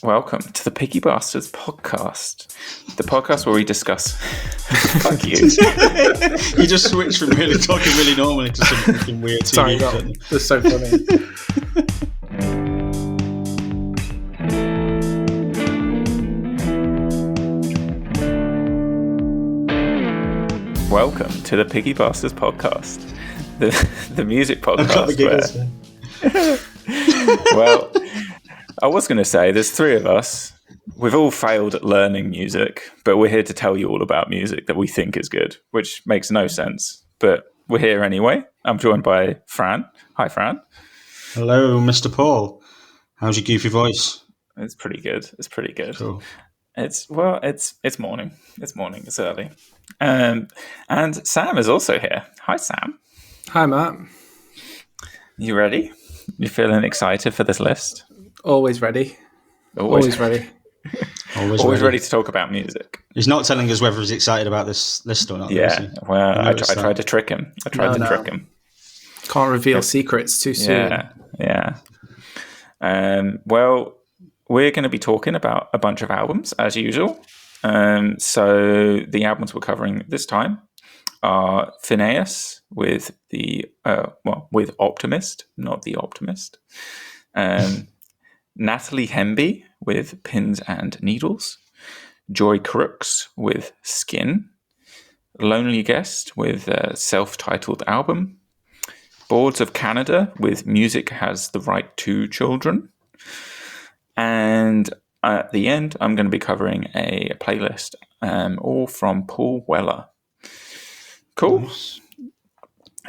welcome to the Picky Bastards podcast. The podcast where we discuss... Fuck you. You just switched from really talking really normally to some fucking weird TV. Sorry, that's so funny. Welcome to the Picky Bastards podcast. The music podcast Well, I was going to say, there's three of us. We've all failed at learning music, but we're here to tell you all about music that we think is good, which makes no sense. But we're here anyway. I'm joined by Fran. Hi, Fran. Hello, Mr. Paul. How's your goofy voice? It's pretty good. Cool. It's morning. It's morning. It's early. And Sam is also here. Hi, Sam. Hi, Matt. You ready? You feeling excited for this list? Always ready. Always ready. Always ready to talk about music. He's not telling us whether he's excited about this list or not. Yeah, well, I tried to trick him. Trick him. Can't reveal secrets too soon. Yeah. Well, we're going to be talking about a bunch of albums, as usual. So the albums we're covering this time are Finneas with with Optimist, not The Optimist. Natalie Hemby with Pins and Needles. Joy Crookes with Skin. Lonely Guest with a self-titled album. Boards of Canada with Music Has the Right to Children. And at the end, I'm going to be covering a playlist, all from Paul Weller. Cool. Nice.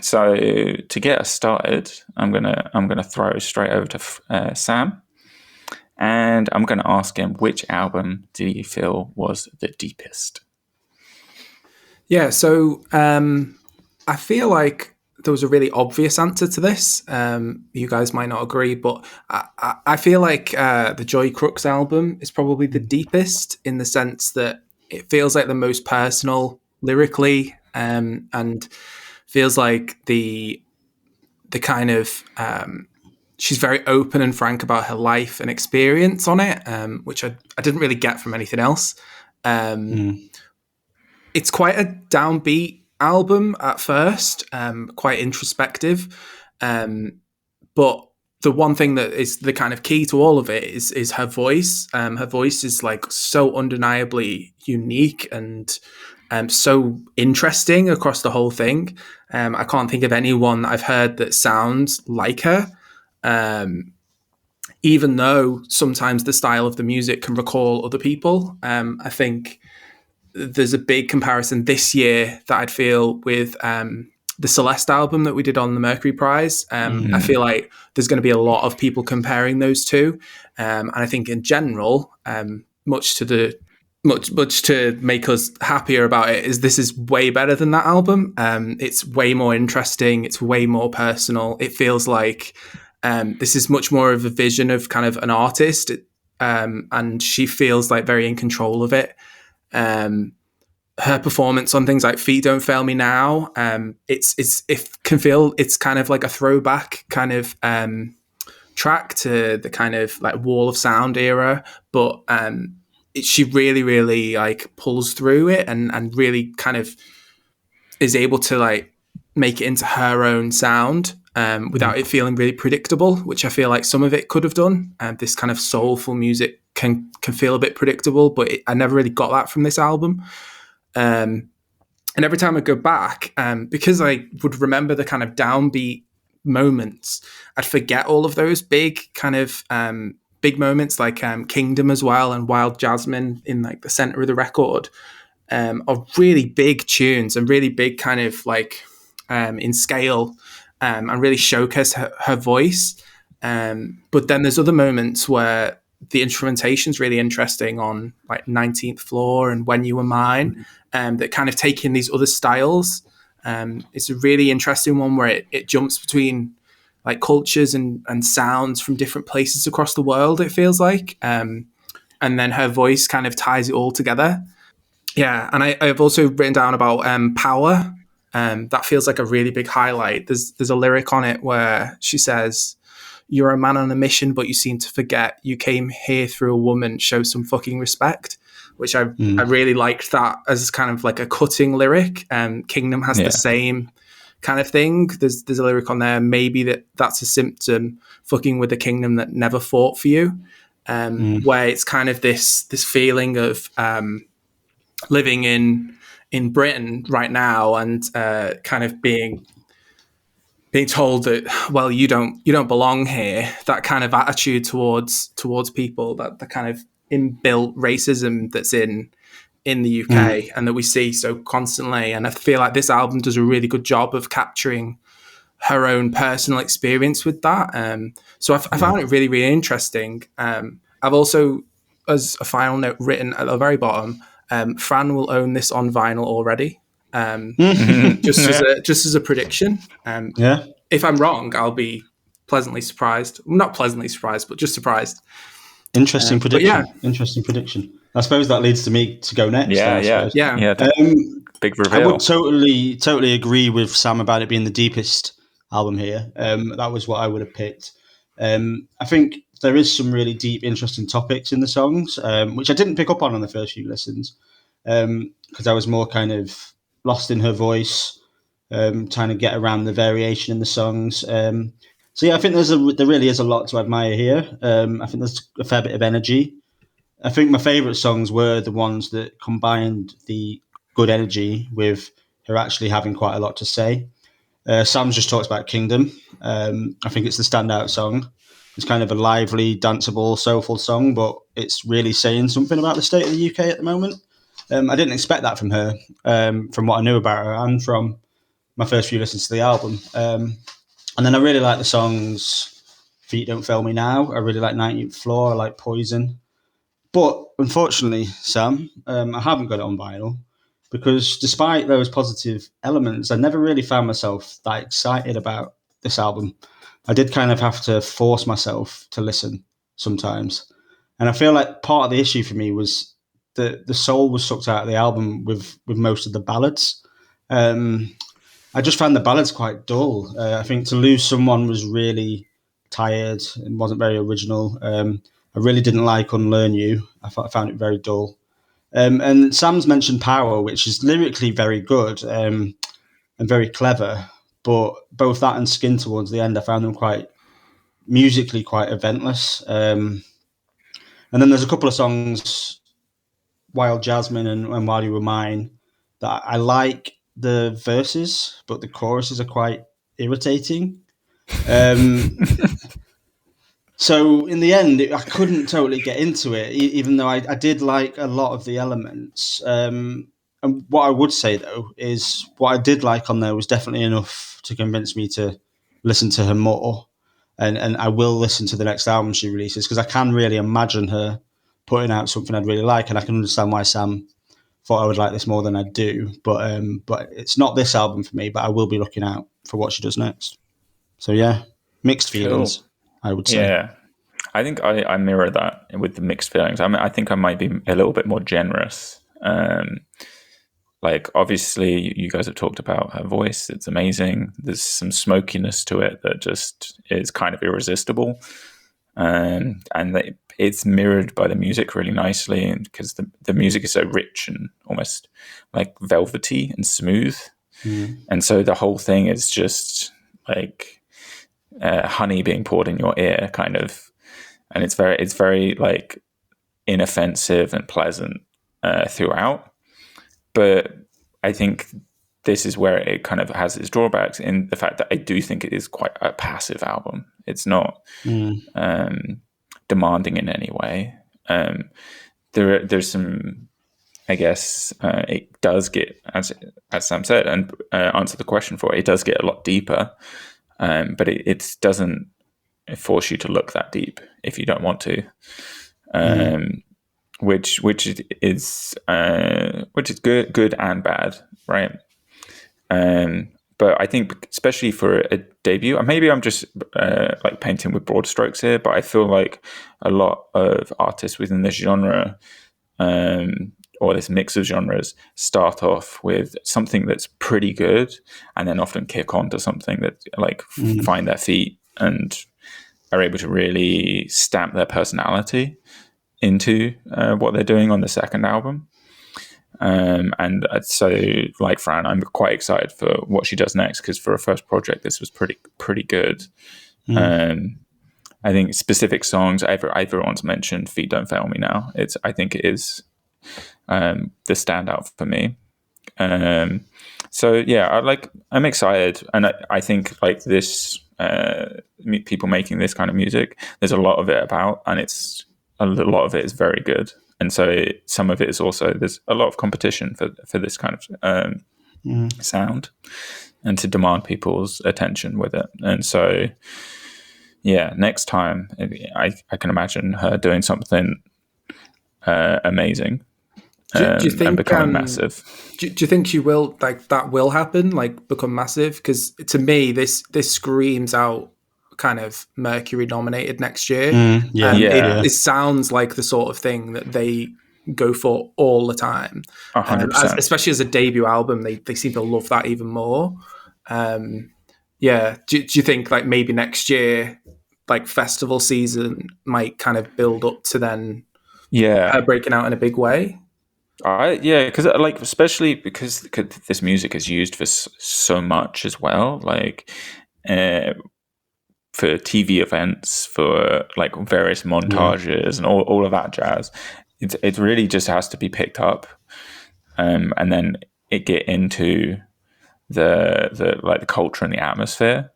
So to get us started, I'm gonna throw straight over to Sam, and I'm going to ask him, which album do you feel was the deepest? Yeah. So I feel like there was a really obvious answer to this. You guys might not agree, but I feel like the Joy Crookes album is probably the deepest in the sense that it feels like the most personal lyrically, and feels like the kind of she's very open and frank about her life and experience on it, which I didn't really get from anything else. It's quite a downbeat album at first, quite introspective, but the one thing that is the kind of key to all of it is her voice. Her voice is like so undeniably unique and so interesting across the whole thing. I can't think of anyone that I've heard that sounds like her, even though sometimes the style of the music can recall other people. I think there's a big comparison this year that I'd feel with the Celeste album that we did on the Mercury Prize. I feel like there's going to be a lot of people comparing those two. And I think in general, much to make us happier about it, this is way better than that album. It's way more interesting. It's way more personal. It feels like this is much more of a vision of kind of an artist, and she feels like very in control of it. Her performance on things like Feet Don't Fail Me Now, it can feel it's kind of like a throwback kind of track to the kind of like Wall of Sound era, but she really, really like pulls through it and really kind of is able to like make it into her own sound without it feeling really predictable, which I feel like some of it could have done. This kind of soulful music can feel a bit predictable, but I never really got that from this album. And every time I go back, because I would remember the kind of downbeat moments, I'd forget all of those big kind of big moments like Kingdom as well and Wild Jasmine in like the center of the record, are really big tunes and really big kind of like in scale, and really showcase her voice. But then there's other moments where the instrumentation's really interesting on like 19th Floor and When You Were Mine, that kind of take in these other styles. It's a really interesting one where it jumps between like cultures and sounds from different places across the world, it feels like. And then her voice kind of ties it all together. Yeah, and I've also written down about Power. That feels like a really big highlight. There's a lyric on it where she says, you're a man on a mission, but you seem to forget you came here through a woman. Show some fucking respect, which I really liked that as kind of like a cutting lyric. Kingdom has the same kind of thing. There's a lyric on there, maybe that's a symptom, fucking with a kingdom that never fought for you, where it's kind of this feeling of living in Britain right now and kind of being told that, well, you don't belong here. That kind of attitude towards people, that the kind of inbuilt racism that's in the UK and that we see so constantly. And I feel like this album does a really good job of capturing her own personal experience with that. So I found it really, really interesting. I've also, as a final note, written at the very bottom, Fran will own this on vinyl already. Just as a prediction. If I'm wrong, I'll be pleasantly surprised. Not pleasantly surprised, but just surprised. Interesting prediction. Interesting prediction. I suppose that leads to me to go next. Yeah. Big reveal. I would totally agree with Sam about it being the deepest album here. That was what I would have picked. I think there is some really deep, interesting topics in the songs, which I didn't pick up on the first few listens, because I was more kind of lost in her voice, trying to get around the variation in the songs. So yeah, I think there really is a lot to admire here. I think there's a fair bit of energy. I think my favourite songs were the ones that combined the good energy with her actually having quite a lot to say. Sam's just talked about Kingdom. I think it's the standout song. It's kind of a lively, danceable, soulful song, but it's really saying something about the state of the UK at the moment. I didn't expect that from her, from what I knew about her and from my first few listens to the album. And then I really like the songs Feet Don't Fail Me Now. I really like 19th Floor. I like Poison. But unfortunately, Sam, I haven't got it on vinyl because despite those positive elements, I never really found myself that excited about this album. I did kind of have to force myself to listen sometimes. And I feel like part of the issue for me was that the soul was sucked out of the album with most of the ballads. I just found the ballads quite dull. I think To Lose Someone was really tired and wasn't very original. I really didn't like Unlearn You. I found it very dull. And Sam's mentioned Power, which is lyrically very good and very clever. But both that and Skin towards the end, I found them quite musically quite eventless. And then there's a couple of songs, Wild Jasmine and While You Were Mine, that I like the verses, but the choruses are quite irritating. So in the end, I couldn't totally get into it, even though I did like a lot of the elements. And what I would say, though, is what I did like on there was definitely enough to convince me to listen to her more. And I will listen to the next album she releases because I can really imagine her putting out something I'd really like. And I can understand why Sam thought I would like this more than I do. But it's not this album for me, but I will be looking out for what she does next. So, yeah, mixed feelings. Cool. I would say. Yeah, I think I mirror that with the mixed feelings. I think I might be a little bit more generous. Like, obviously, you guys have talked about her voice. It's amazing. There's some smokiness to it that just is kind of irresistible. And it's mirrored by the music really nicely, and because the music is so rich and almost like velvety and smooth. And so the whole thing is just like honey being poured in your ear, kind of, and it's very like inoffensive and pleasant throughout. But I think this is where it kind of has its drawbacks in the fact that I do think it is quite a passive album. It's not demanding in any way. There's some, I guess, it does get, as Sam said, and answer the question for it does get a lot deeper. But it doesn't force you to look that deep if you don't want to, which is good and bad, right? But I think especially for a debut, and maybe I'm just like painting with broad strokes here, but I feel like a lot of artists within this genre, or this mix of genres, start off with something that's pretty good and then often kick on to something that like find their feet and are able to really stamp their personality into what they're doing on the second album. And so, like Fran, I'm quite excited for what she does next, because for a first project, this was pretty good. I think specific songs, everyone's mentioned "Feet Don't Fail Me Now." I think it is the standout for me. So yeah, I'm excited, and I think like this, people making this kind of music, there's a lot of it about, and a lot of it is very good. And so some of it is also, there's a lot of competition for this kind of sound, and to demand people's attention with it. And so, yeah, next time I can imagine her doing something amazing. Do you think and becoming massive? Do you think she will, like, that will happen, like become massive? Because to me, this screams out kind of Mercury nominated next year. It sounds like the sort of thing that they go for all the time. 100%. Especially as a debut album, they seem to love that even more. Yeah. Do you think like maybe next year, like festival season might kind of build up to then her breaking out in a big way? Because like, especially because this music is used for so much as well, like for TV events, for like various montages and all of that jazz. It really just has to be picked up, and then it get into the like the culture and the atmosphere,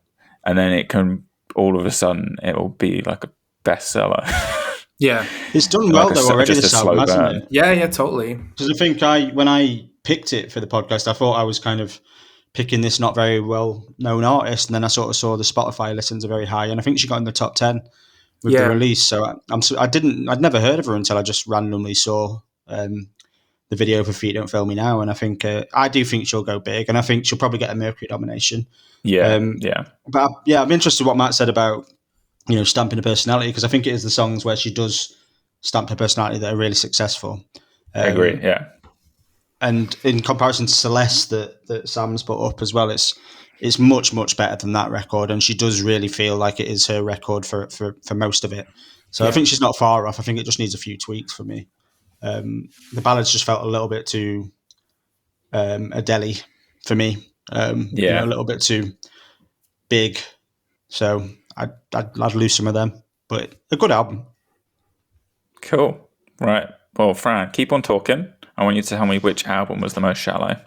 and then it can all of a sudden it will be like a bestseller. Yeah, it's done well though already. This album, hasn't it? Yeah, totally. Because I think when I picked it for the podcast, I thought I was kind of picking this not very well known artist, and then I sort of saw the Spotify listens are very high, and I think she got in the top 10 with the release. So I'd never heard of her until I just randomly saw the video for "Feet Don't Fail Me Now," and I think I do think she'll go big, and I think she'll probably get a Mercury nomination. But I'm interested in what Matt said about stamping a personality, because I think it is the songs where she does stamp her personality that are really successful. I agree. Yeah. And in comparison to Celeste that Sam's put up as well, it's much, much better than that record. And she does really feel like it is her record for most of it. So I think she's not far off. I think it just needs a few tweaks for me. The ballads just felt a little bit too Adele for me. A little bit too big. So I'd lose some of them. But a good album. Cool. Right. Well, Fran, keep on talking. I want you to tell me which album was the most shallow.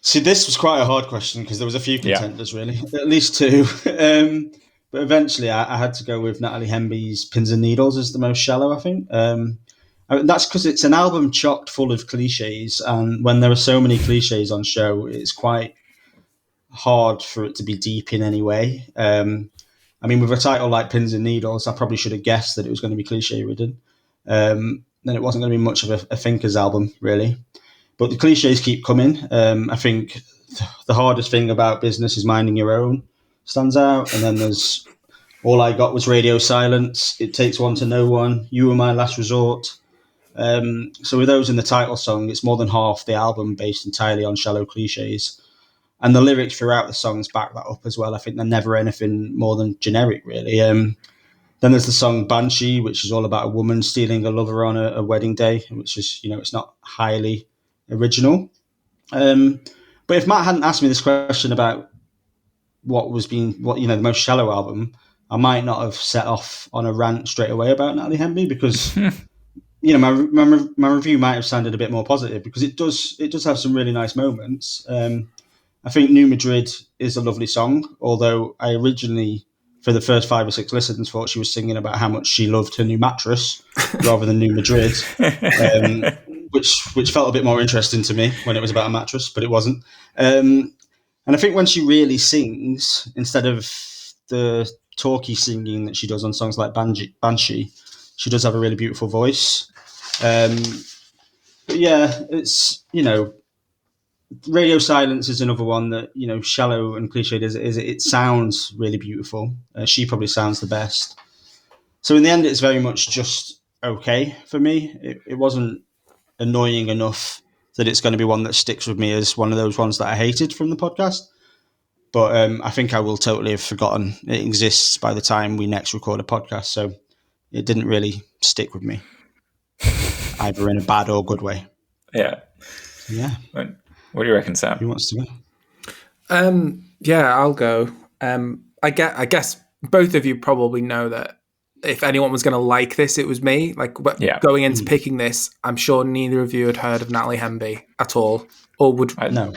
See, this was quite a hard question because there was a few contenders, really. At least two. But eventually I had to go with Natalie Hemby's Pins and Needles as the most shallow, I think. That's because it's an album chock full of cliches. And when there are so many cliches on show, it's quite hard for it to be deep in any way. I mean, with a title like Pins and Needles, I probably should have guessed that it was going to be cliche-ridden. Then it wasn't going to be much of a thinker's album, really. But the cliches keep coming. I think the hardest thing about Business is Minding Your Own stands out. And then there's All I Got Was Radio Silence, It Takes One to Know One, You Were My Last Resort. So with those in the title song, it's more than half the album based entirely on shallow cliches. And the lyrics throughout the songs back that up as well. I think they're never anything more than generic, really. Then there's the song Banshee, which is all about a woman stealing a lover on a wedding day, which is, it's not highly original. But if Matt hadn't asked me this question about the most shallow album, I might not have set off on a rant straight away about Natalie Hemby, because my review might have sounded a bit more positive, because it does have some really nice moments. I think New Madrid is a lovely song, although I originally, for the first 5 or 6 listens, thought she was singing about how much she loved her new mattress rather than New Madrid, which felt a bit more interesting to me when it was about a mattress, but it wasn't. And I think when she really sings, instead of the talky singing that she does on songs like Banshee, she does have a really beautiful voice. But yeah, it's, Radio Silence is another one that, shallow and cliched as it is, it sounds really beautiful. She probably sounds the best. So in the end, it's very much just okay for me. It wasn't annoying enough that it's going to be one that sticks with me as one of those ones that I hated from the podcast. But I think I will totally have forgotten it exists by the time we next record a podcast. So it didn't really stick with me, either in a bad or good way. Yeah. Yeah. What do you reckon, Sam? Who wants to go? Yeah, I'll go. I guess both of you probably know that if anyone was going to like this, it was me. Like going into picking this, I'm sure neither of you had heard of Natalie Hemby at all, or would. No.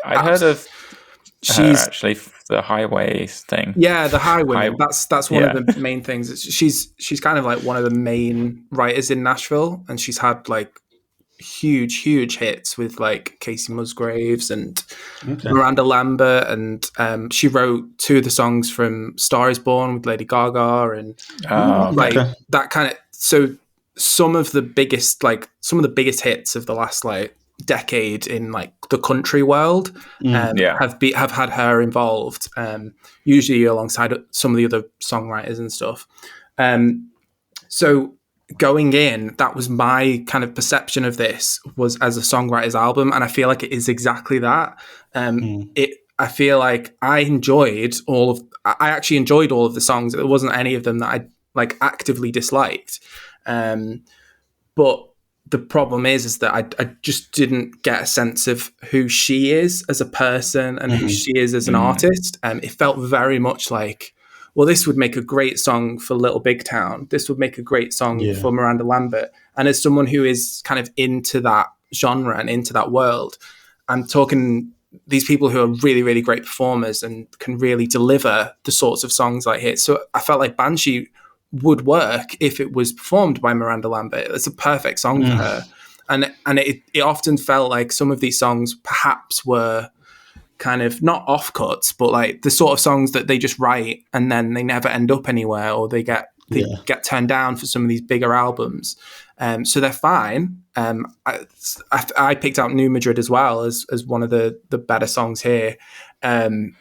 I'd heard of her, actually, the Highway thing. Yeah, the Highway. That's one of the main things. She's kind of like one of the main writers in Nashville, and she's had like huge hits with like Casey Musgraves and Miranda Lambert, and she wrote 2 of the songs from Star Is Born with Lady Gaga, and that kind of. So some of the biggest hits of the last like decade in like the country world have had her involved, usually alongside some of the other songwriters and stuff. So going in, that was my kind of perception of this, was as a songwriter's album, and I feel like it is exactly that. I feel like I actually enjoyed all of the songs. There wasn't any of them that I like actively disliked, but the problem is that I just didn't get a sense of who she is as a person and who she is as an artist. It felt very much like, well, this would make a great song for Little Big Town. This would make a great song for Miranda Lambert. And as someone who is kind of into that genre and into that world, I'm talking these people who are really, really great performers and can really deliver the sorts of songs like hit. So I felt like Banshee would work if it was performed by Miranda Lambert. It's a perfect song for her. And it often felt like some of these songs perhaps were kind of not offcuts, but like the sort of songs that they just write and then they never end up anywhere, or they get turned down for some of these bigger albums. So they're fine. I picked out New Madrid as well as one of the better songs here. And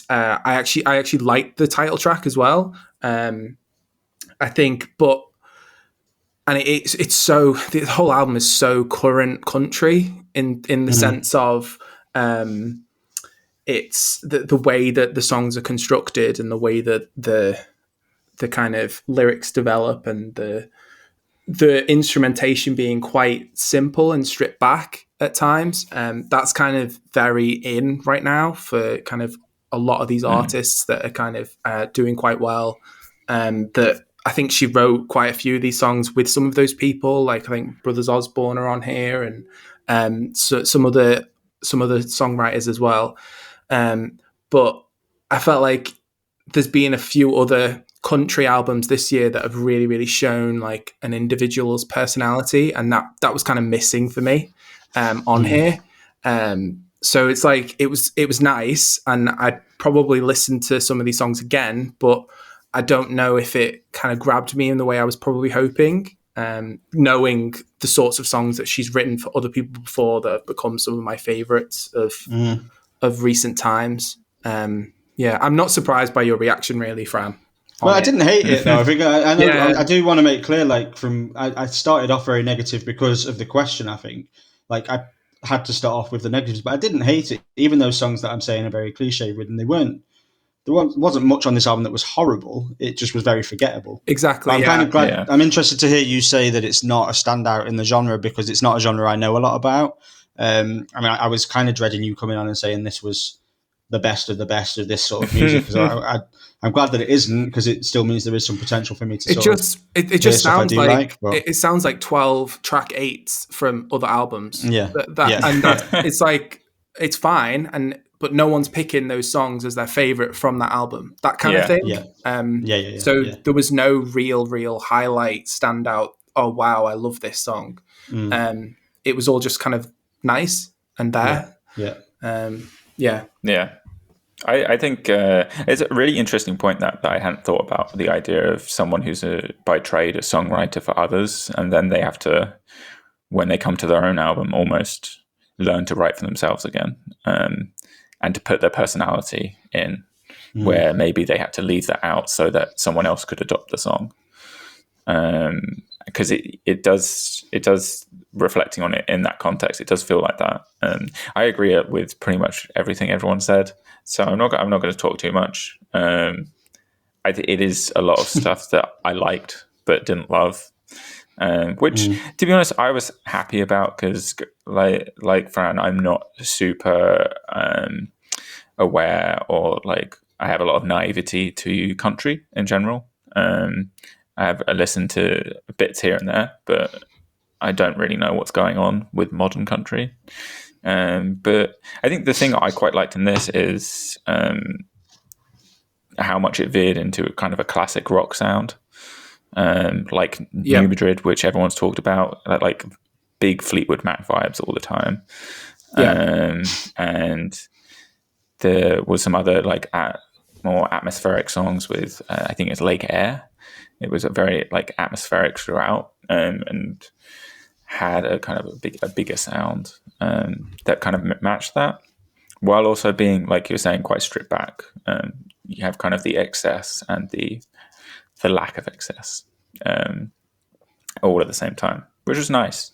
I actually liked the title track as well. I think, it's so, the whole album is so current country in the sense of it's the way that the songs are constructed and the way that the kind of lyrics develop, and the instrumentation being quite simple and stripped back at times. That's kind of very in right now for kind of a lot of these artists that are kind of doing quite well. That I think she wrote quite a few of these songs with some of those people. Like I think Brothers Osborne are on here, and so some other songwriters as well. But I felt like there's been a few other country albums this year that have really, really shown like an individual's personality, and that was kind of missing for me on here. So it's like it was nice, and I'd probably listen to some of these songs again, but I don't know if it kind of grabbed me in the way I was probably hoping, knowing the sorts of songs that she's written for other people before that have become some of my favorites of recent times. I'm not surprised by your reaction, really, Fran. Well, I didn't hate it though. I think I know. I do want to make clear, like I started off very negative because of the question. I think like I had to start off with the negatives, but I didn't hate it. Even those songs that I'm saying are very cliche ridden, they weren't. There wasn't much on this album that was horrible. It just was very forgettable. Exactly. But I'm kind of glad. Yeah. I'm interested to hear you say that it's not a standout in the genre, because it's not a genre I know a lot about. I mean, I was kind of dreading you coming on and saying this was the best of this sort of music, because I'm glad that it isn't, because it still means there is some potential for me to. It just sounds like it sounds like 12 track 8s from other albums. Yeah, and it's like it's fine, but no one's picking those songs as their favorite from that album. That kind of thing. Yeah. So there was no real highlight standout. Oh wow, I love this song. It was all just kind of nice and there. Yeah. I think it's a really interesting point that I hadn't thought about, the idea of someone who's by trade a songwriter for others, and then they have to, when they come to their own album, almost learn to write for themselves again, and to put their personality in, where maybe they had to leave that out so that someone else could adopt the song. because it does reflecting on it in that context, it does feel like that. I agree with pretty much everything everyone said, so I'm not going to talk too much. It is a lot of stuff that I liked but didn't love, which to be honest I was happy about, because like Fran, I'm not super aware, or like I have a lot of naivety to country in general. I listened to bits here and there, but I don't really know what's going on with modern country. But I think the thing I quite liked in this is how much it veered into kind of a classic rock sound, like New Madrid, which everyone's talked about, like big Fleetwood Mac vibes all the time. And there was some other like more atmospheric songs with I think it's Lake Air. It was a very like atmospheric throughout, and had a kind of a bigger sound that kind of matched that, while also being, like you were saying, quite stripped back. You have kind of the excess and the lack of excess all at the same time, which was nice.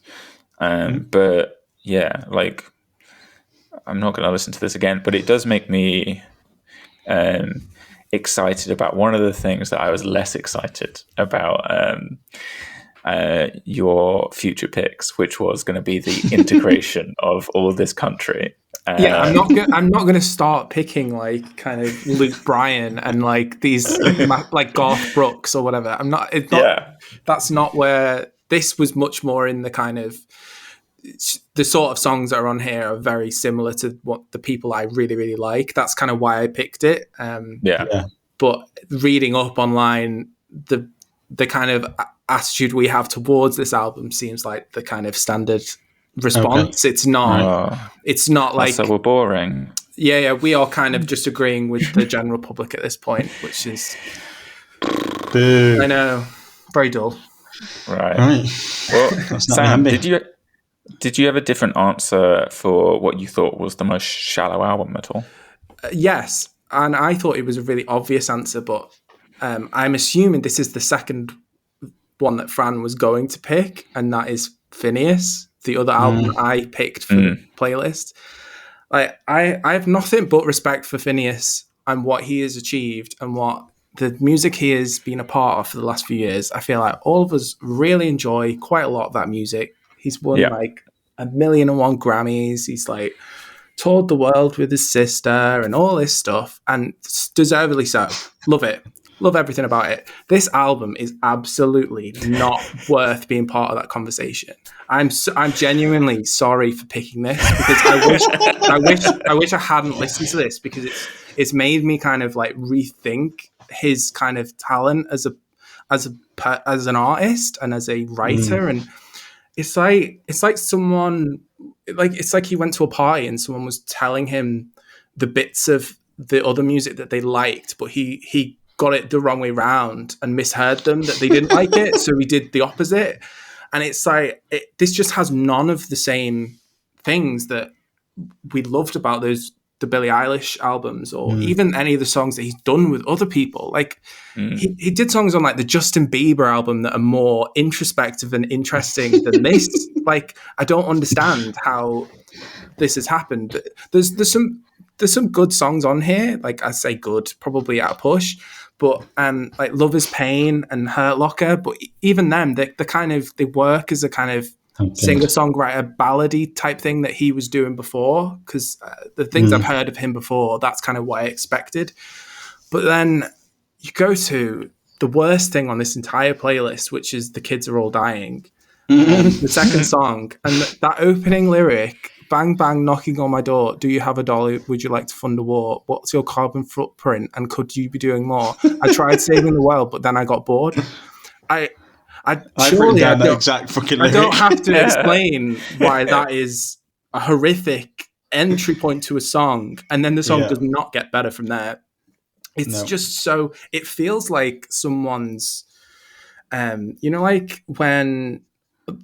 But yeah, like I'm not going to listen to this again, but it does make me excited about one of the things that I was less excited about your future picks, which was going to be the integration of all this country. I'm not going to start picking like kind of Luke Bryan and like these like Garth Brooks or whatever. That's not where this was. Much more in the kind of the sort of songs that are on here are very similar to what the people I really, really like. That's kind of why I picked it. But reading up online, the kind of attitude we have towards this album seems like the kind of standard response. It's not. It's not like so we're boring. Yeah, we are kind of just agreeing with the general public at this point, which is Boo. I know, very dull. Right. Well, Sam, did you have a different answer for what you thought was the most shallow album at all? Yes, and I thought it was a really obvious answer, but I'm assuming this is the second one that Fran was going to pick, and that is Finneas, the other album I picked for the playlist. Like I have nothing but respect for Finneas and what he has achieved and what the music he has been a part of for the last few years. I feel like all of us really enjoy quite a lot of that music. He's won like 1,000,001 Grammys. He's like toured the world with his sister and all this stuff, and deservedly so. Love it. Love everything about it. This album is absolutely not worth being part of that conversation. I'm genuinely sorry for picking this, because I wish I hadn't listened to this, because it's made me kind of like rethink his kind of talent as an artist and as a writer. And it's like someone, like it's like he went to a party and someone was telling him the bits of the other music that they liked, but he got it the wrong way round and misheard them, that they didn't like it, so he did the opposite. And it's like this just has none of the same things that we loved about the Billie Eilish albums, or even any of the songs that he's done with other people. Like he did songs on like the Justin Bieber album that are more introspective and interesting than this. Like I don't understand how this has happened. There's some good songs on here. Like I say good, probably at a push, but like Love Is Pain and Hurt Locker. But even them, they work as a kind of singer-songwriter ballady type thing that he was doing before, because the things I've heard of him before, that's kind of what I expected. But then you go to the worst thing on this entire playlist, which is The Kids Are All Dying, the second song, and that opening lyric, bang bang knocking on my door, do you have a dollar, would you like to fund a war, what's your carbon footprint and could you be doing more, I tried saving the world but then I got bored. I've written down that exact fucking lyric. I don't have to explain why that is a horrific entry point to a song, and then the song does not get better from there. It's just so, it feels like someone's like when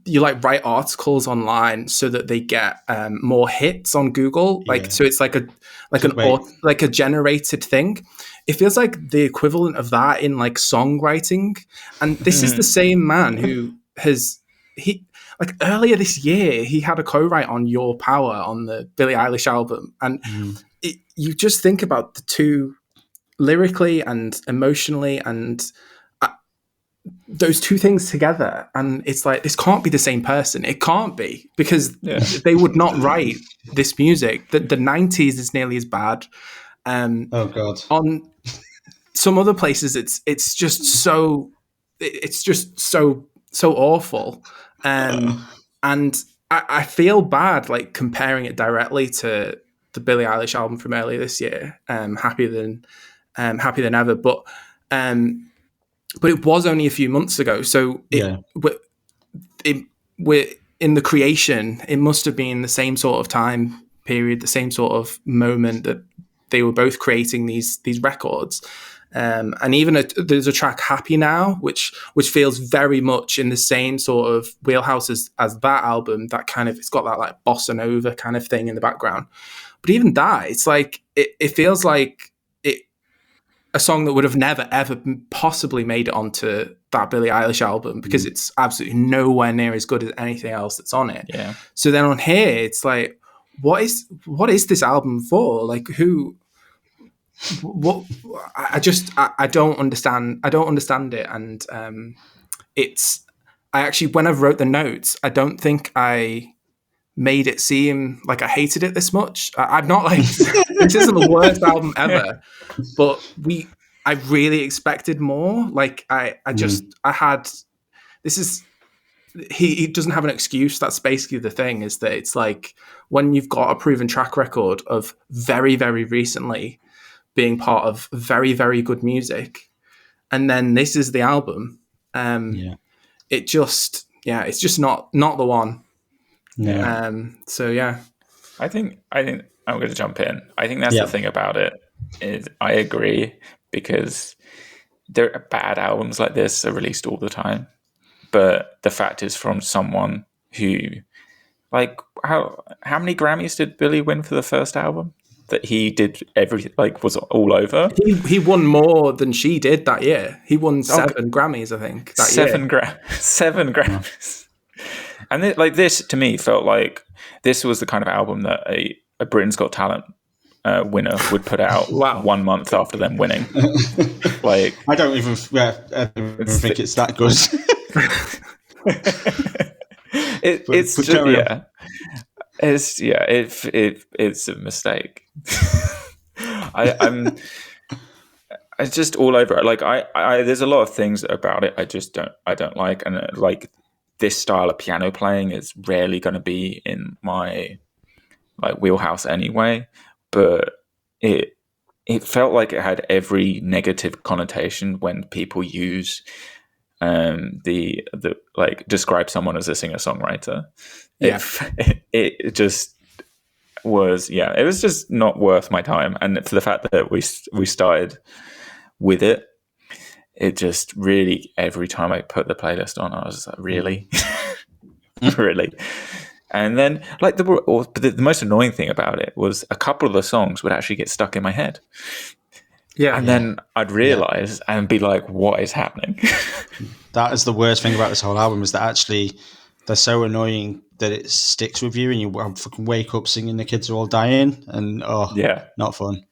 you like write articles online so that they get more hits on Google, so it's like a generated thing. It feels like the equivalent of that in like songwriting, and this is the same man who has he like earlier this year he had a co-write on Your Power on the Billie Eilish album, and you just think about the two lyrically and emotionally, and those two things together, and it's like, this can't be the same person. It can't be, because they would not write this music. The 90s is nearly as bad. Oh God. On some other places, it's just so awful. And I feel bad like comparing it directly to the Billie Eilish album from earlier this year, Happier Than Ever, but it was only a few months ago. So we're in the creation. It must have been the same sort of time period, the same sort of moment that they were both creating these records. And even there's a track, Happy Now, which feels very much in the same sort of wheelhouse as that album. That kind of, it's got that like bossa nova kind of thing in the background. But even that, it's like, it feels like a song that would have never, ever possibly made it onto that Billie Eilish album, because it's absolutely nowhere near as good as anything else that's on it. Yeah. So then on here, it's like, what is this album for? Like, what? I don't understand. I don't understand it. And I actually, when I wrote the notes, I don't think I made it seem like I hated it this much. I'm not like, this isn't the worst album ever, but I really expected more. Like I had, this is, he doesn't have an excuse. That's basically the thing, is that it's like, when you've got a proven track record of very, very recently being part of very, very good music, and then this is the album. It just, it's just not the one. Yeah. So yeah, I think I'm going to jump in. I think that's the thing about it, is I agree, because there are bad albums like this are released all the time, but the fact is, from someone who, like, how many Grammys did Billy win for the first album? That he did everything, like, was all over. He won more than she did that year. He won 7 Grammys, I think. That year. 7 Grammys. And this to me felt like this was the kind of album that a Britain's Got Talent winner would put out 1 month after them winning. Like, I don't even think it's that good. It's a mistake. I'm just all over it. Like I there's a lot of things about it I don't like, and like, this style of piano playing is rarely going to be in my like wheelhouse anyway. But it felt like it had every negative connotation when people use the like, describe someone as a singer-songwriter. It just was, it was just not worth my time. And for the fact that we started with it, it just really, every time I put the playlist on, I was like, really? Really? And then, like, the most annoying thing about it was a couple of the songs would actually get stuck in my head. And then I'd realize and be like, what is happening? That is the worst thing about this whole album, is that actually they're so annoying that it sticks with you, and you fucking wake up singing The Kids Are All Dying, and not fun.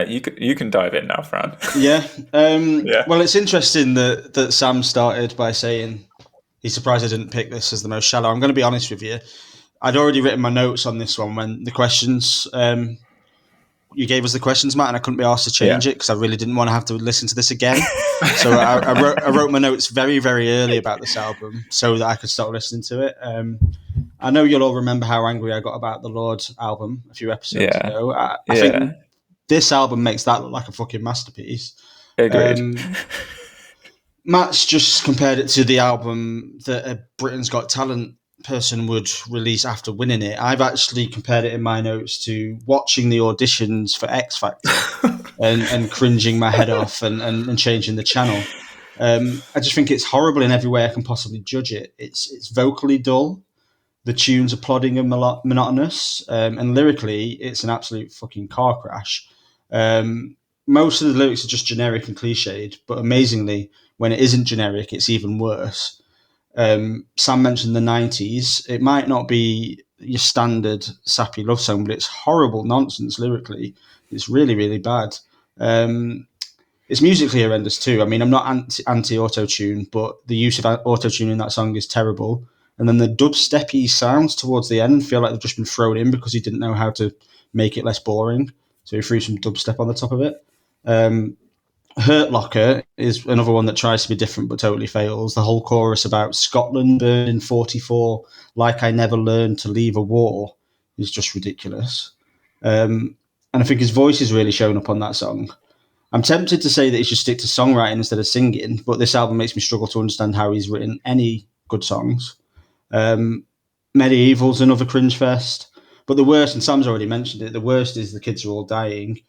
You can dive in now, Fran. Well, it's interesting that Sam started by saying he's surprised I didn't pick this as the most shallow. I'm going to be honest with you. I'd already written my notes on this one when the questions, you gave us the questions, Matt, and I couldn't be asked to change it because I really didn't want to have to listen to this again. So I wrote my notes very, very early about this album so that I could start listening to it. I know you'll all remember how angry I got about the Lord album a few episodes ago. I think this album makes that look like a fucking masterpiece. Agreed. Matt's just compared it to the album that a Britain's Got Talent person would release after winning it. I've actually compared it in my notes to watching the auditions for X Factor and cringing my head off and changing the channel. I just think it's horrible in every way I can possibly judge it. It's vocally dull. The tunes are plodding and monotonous. And lyrically, it's an absolute fucking car crash. Most of the lyrics are just generic and cliched, but amazingly, when it isn't generic, it's even worse. Sam mentioned the 90s. It might not be your standard sappy love song, but it's horrible nonsense lyrically. It's really, really bad. It's musically horrendous too. I mean, I'm not anti auto-tune, but the use of auto-tune in that song is terrible. And then the dubsteppy sounds towards the end feel like they've just been thrown in because he didn't know how to make it less boring. So he threw some dubstep on the top of it. Hurt Locker is another one that tries to be different but totally fails. The whole chorus about Scotland burned in 44, like I never learned to leave a war, is just ridiculous. And I think his voice is really showing up on that song. I'm tempted to say that he should stick to songwriting instead of singing, but this album makes me struggle to understand how he's written any good songs. Medieval's another cringe fest. But the worst, and Sam's already mentioned it, the worst is The Kids Are All Dying.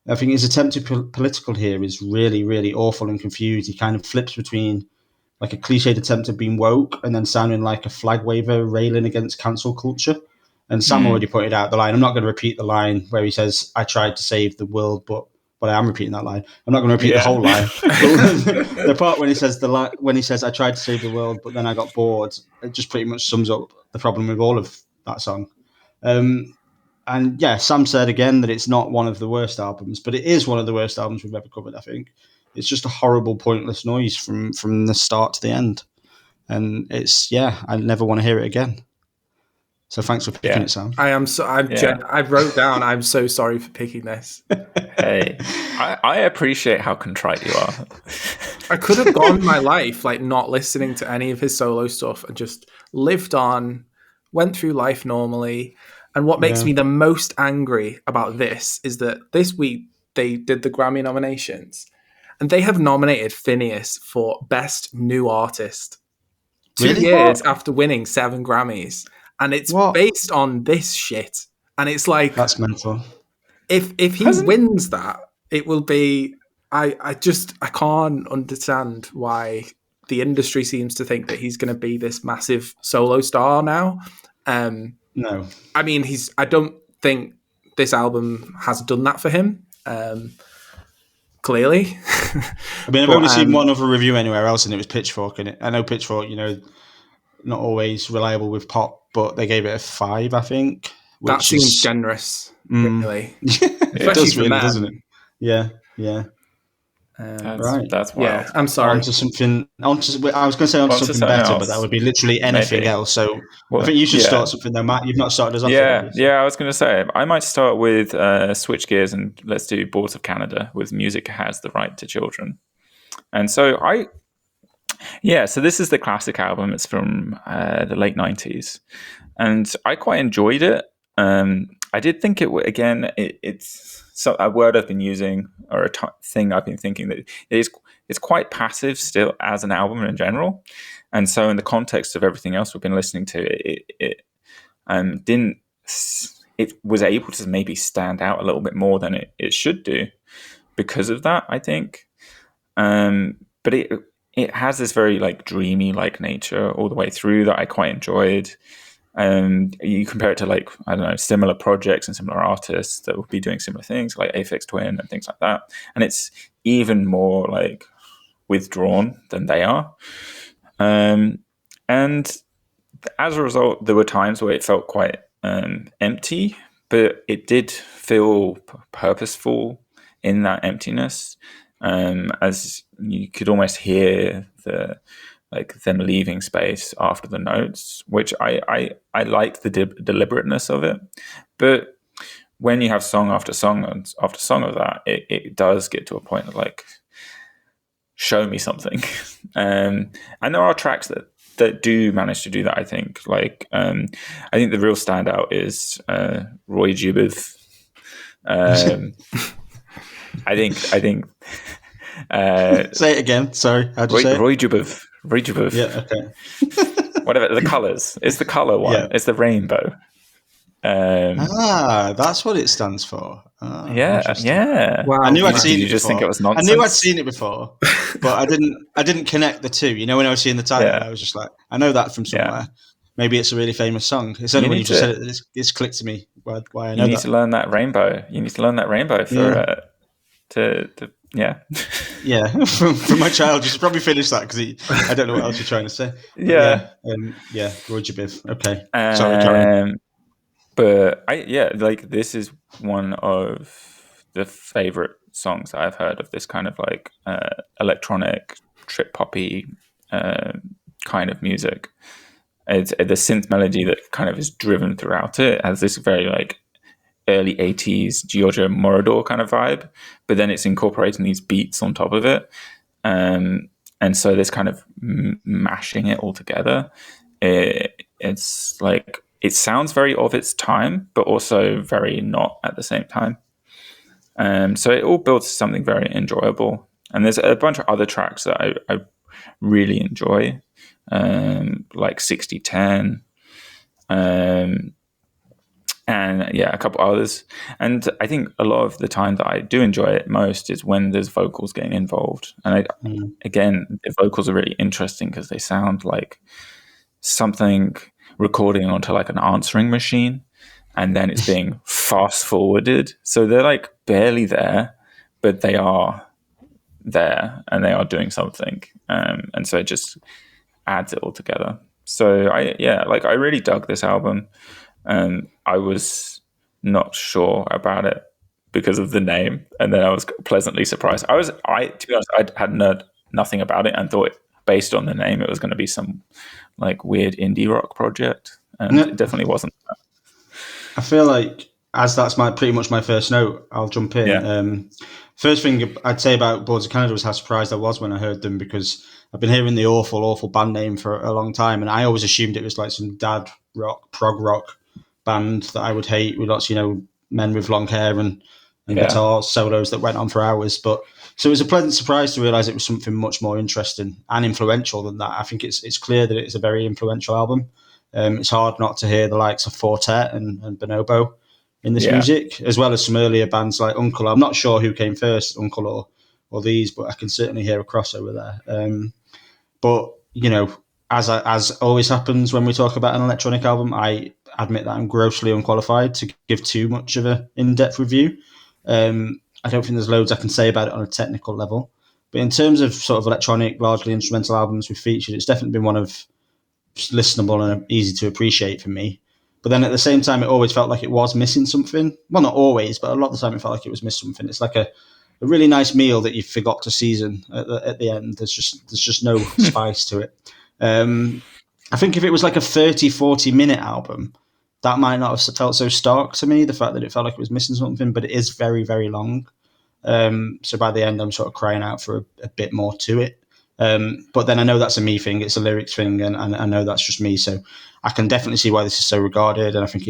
I think his attempt to political here is really, really awful and confused. He kind of flips between like a cliched attempt at being woke and then sounding like a flag waver railing against cancel culture. And Sam already pointed out the line. I'm not going to repeat the line where he says, I tried to save the world, but I am repeating that line. I'm not going to repeat the whole line. The part when he says, I tried to save the world, but then I got bored, it just pretty much sums up the problem with all of that song. And yeah, Sam said again that it's not one of the worst albums, but it is one of the worst albums we've ever covered, I think. It's just a horrible, pointless noise from the start to the end. And I never want to hear it again. So thanks for picking it, Sam. I wrote down, I'm so sorry for picking this. Hey, I appreciate how contrite you are. I could have gone my life like not listening to any of his solo stuff and just lived on, went through life normally. And what makes me the most angry about this is that this week they did the Grammy nominations and they have nominated Finneas for Best New Artist 2 years after winning 7 Grammys. And it's based on this shit. And it's like... That's mental. If he wins that, it will be... I can't understand why the industry seems to think that he's going to be this massive solo star now. No. I mean, I don't think this album has done that for him. Clearly. I mean, I've only seen one other review anywhere else, and it was Pitchfork. And I know Pitchfork, not always reliable with pop, but they gave it a 5, I think. That seems generous, really. It does really, doesn't it? Yeah. Right. That's wild. Yeah, I'm sorry. I was going to say something better, else. But that would be literally anything else. So I think you should start something though, Matt. You've not started us off. Yeah, I was going to say, I might start with switch gears and let's do Boards of Canada with Music Has the Right to Children. And so so this is the classic album. It's from the late 90s. And I quite enjoyed it. I did think it's a word I've been using or a thing I've been thinking that it's quite passive still as an album in general. And so in the context of everything else we've been listening to, it was able to maybe stand out a little bit more than it should do because of that, I think. But it has this very like dreamy like nature all the way through that I quite enjoyed. You compare it to like, I don't know, similar projects and similar artists that would be doing similar things like Aphex Twin and things like that. And it's even more like withdrawn than they are. And as a result, there were times where it felt quite empty, but it did feel purposeful in that emptiness. As you could almost hear them leaving space after the notes, which I like the deliberateness of it. But when you have song after song after song of that, it does get to a point of like, show me something. And there are tracks that do manage to do that, I think. Like, I think the real standout is Roy Jubov. I think say it again. Sorry, how'd you say it? Roy Jubov. Yeah, okay. Whatever, the colours. It's the colour one. Yeah. It's the rainbow. That's what it stands for. Yeah. Wow. I knew I'd seen it before. You just think it was nonsense? I knew I'd seen it before, but I didn't connect the two. When I was seeing the title, I was just like, I know that from somewhere. Yeah. Maybe it's a really famous song. It's only when you just said it, it's clicked to me why I know that. You need to learn that rainbow. You need to learn that rainbow for to Yeah. Yeah, from my child, you should probably finish that because I don't know what else you're trying to say. But Yeah. yeah, Roger Biv. Okay, sorry, carry on. But like this is one of the favorite songs that I've heard of this kind of like electronic trip poppy kind of music. It's the synth melody that kind of is driven throughout it has this very like early 80s Giorgio Moroder kind of vibe, but then it's incorporating these beats on top of it. And so this kind of mashing it all together, it's like, it sounds very of its time, but also very not at the same time. So it all builds something very enjoyable. And there's a bunch of other tracks that I really enjoy, like 6010, and a couple others. And I think a lot of the time that I do enjoy it most is when there's vocals getting involved. And again, the vocals are really interesting because they sound like something recording onto like an answering machine, and then it's being fast forwarded. So they're like barely there, but they are there and they are doing something. And so it just adds it all together. So I really dug this album. I was not sure about it because of the name, and then I was pleasantly surprised. To be honest, I had heard nothing about it and thought, based on the name, it was going to be some like weird indie rock project, and it definitely wasn't that. I feel like, as that's pretty much my first note, I'll jump in. Yeah. First thing I'd say about Boards of Canada was how surprised I was when I heard them, because I've been hearing the awful band name for a long time, and I always assumed it was like some dad rock, prog rock band that I would hate, with lots, men with long hair and guitar solos that went on for hours. But so it was a pleasant surprise to realise it was something much more interesting and influential than that. I think it's clear that it's a very influential album. It's hard not to hear the likes of Fortet and Bonobo in this music, as well as some earlier bands like Uncle. I'm not sure who came first, Uncle or these, but I can certainly hear a crossover there. But as always happens when we talk about an electronic album, I admit that I'm grossly unqualified to give too much of an in-depth review. I don't think there's loads I can say about it on a technical level, but in terms of sort of electronic, largely instrumental albums we've featured, it's definitely been one of listenable and easy to appreciate for me. But then at the same time, it always felt like it was missing something. Well, not always, but a lot of the time it felt like it was missing something. It's like a really nice meal that you forgot to season at the end. There's just no spice to it. I think if it was like a 30, 40-minute album, that might not have felt so stark to me, the fact that it felt like it was missing something, but it is very, very long. So by the end, I'm sort of crying out for a bit more to it. But then I know that's a me thing, it's a lyrics thing, and I know that's just me. So I can definitely see why this is so regarded, and I think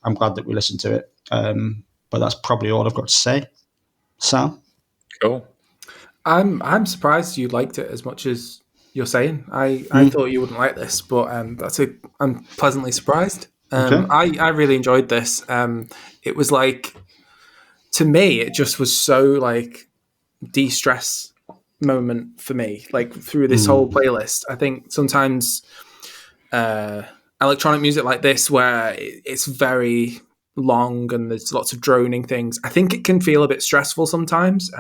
I'm glad that we listened to it. But that's probably all I've got to say. Sam? Cool. I'm surprised you liked it as much as you're saying. I thought you wouldn't like this, but I'm pleasantly surprised. Okay. I really enjoyed this. It was like, to me, it just was so like de-stress moment for me, like through this whole playlist. I think sometimes electronic music like this, where it's very long and there's lots of droning things, I think it can feel a bit stressful sometimes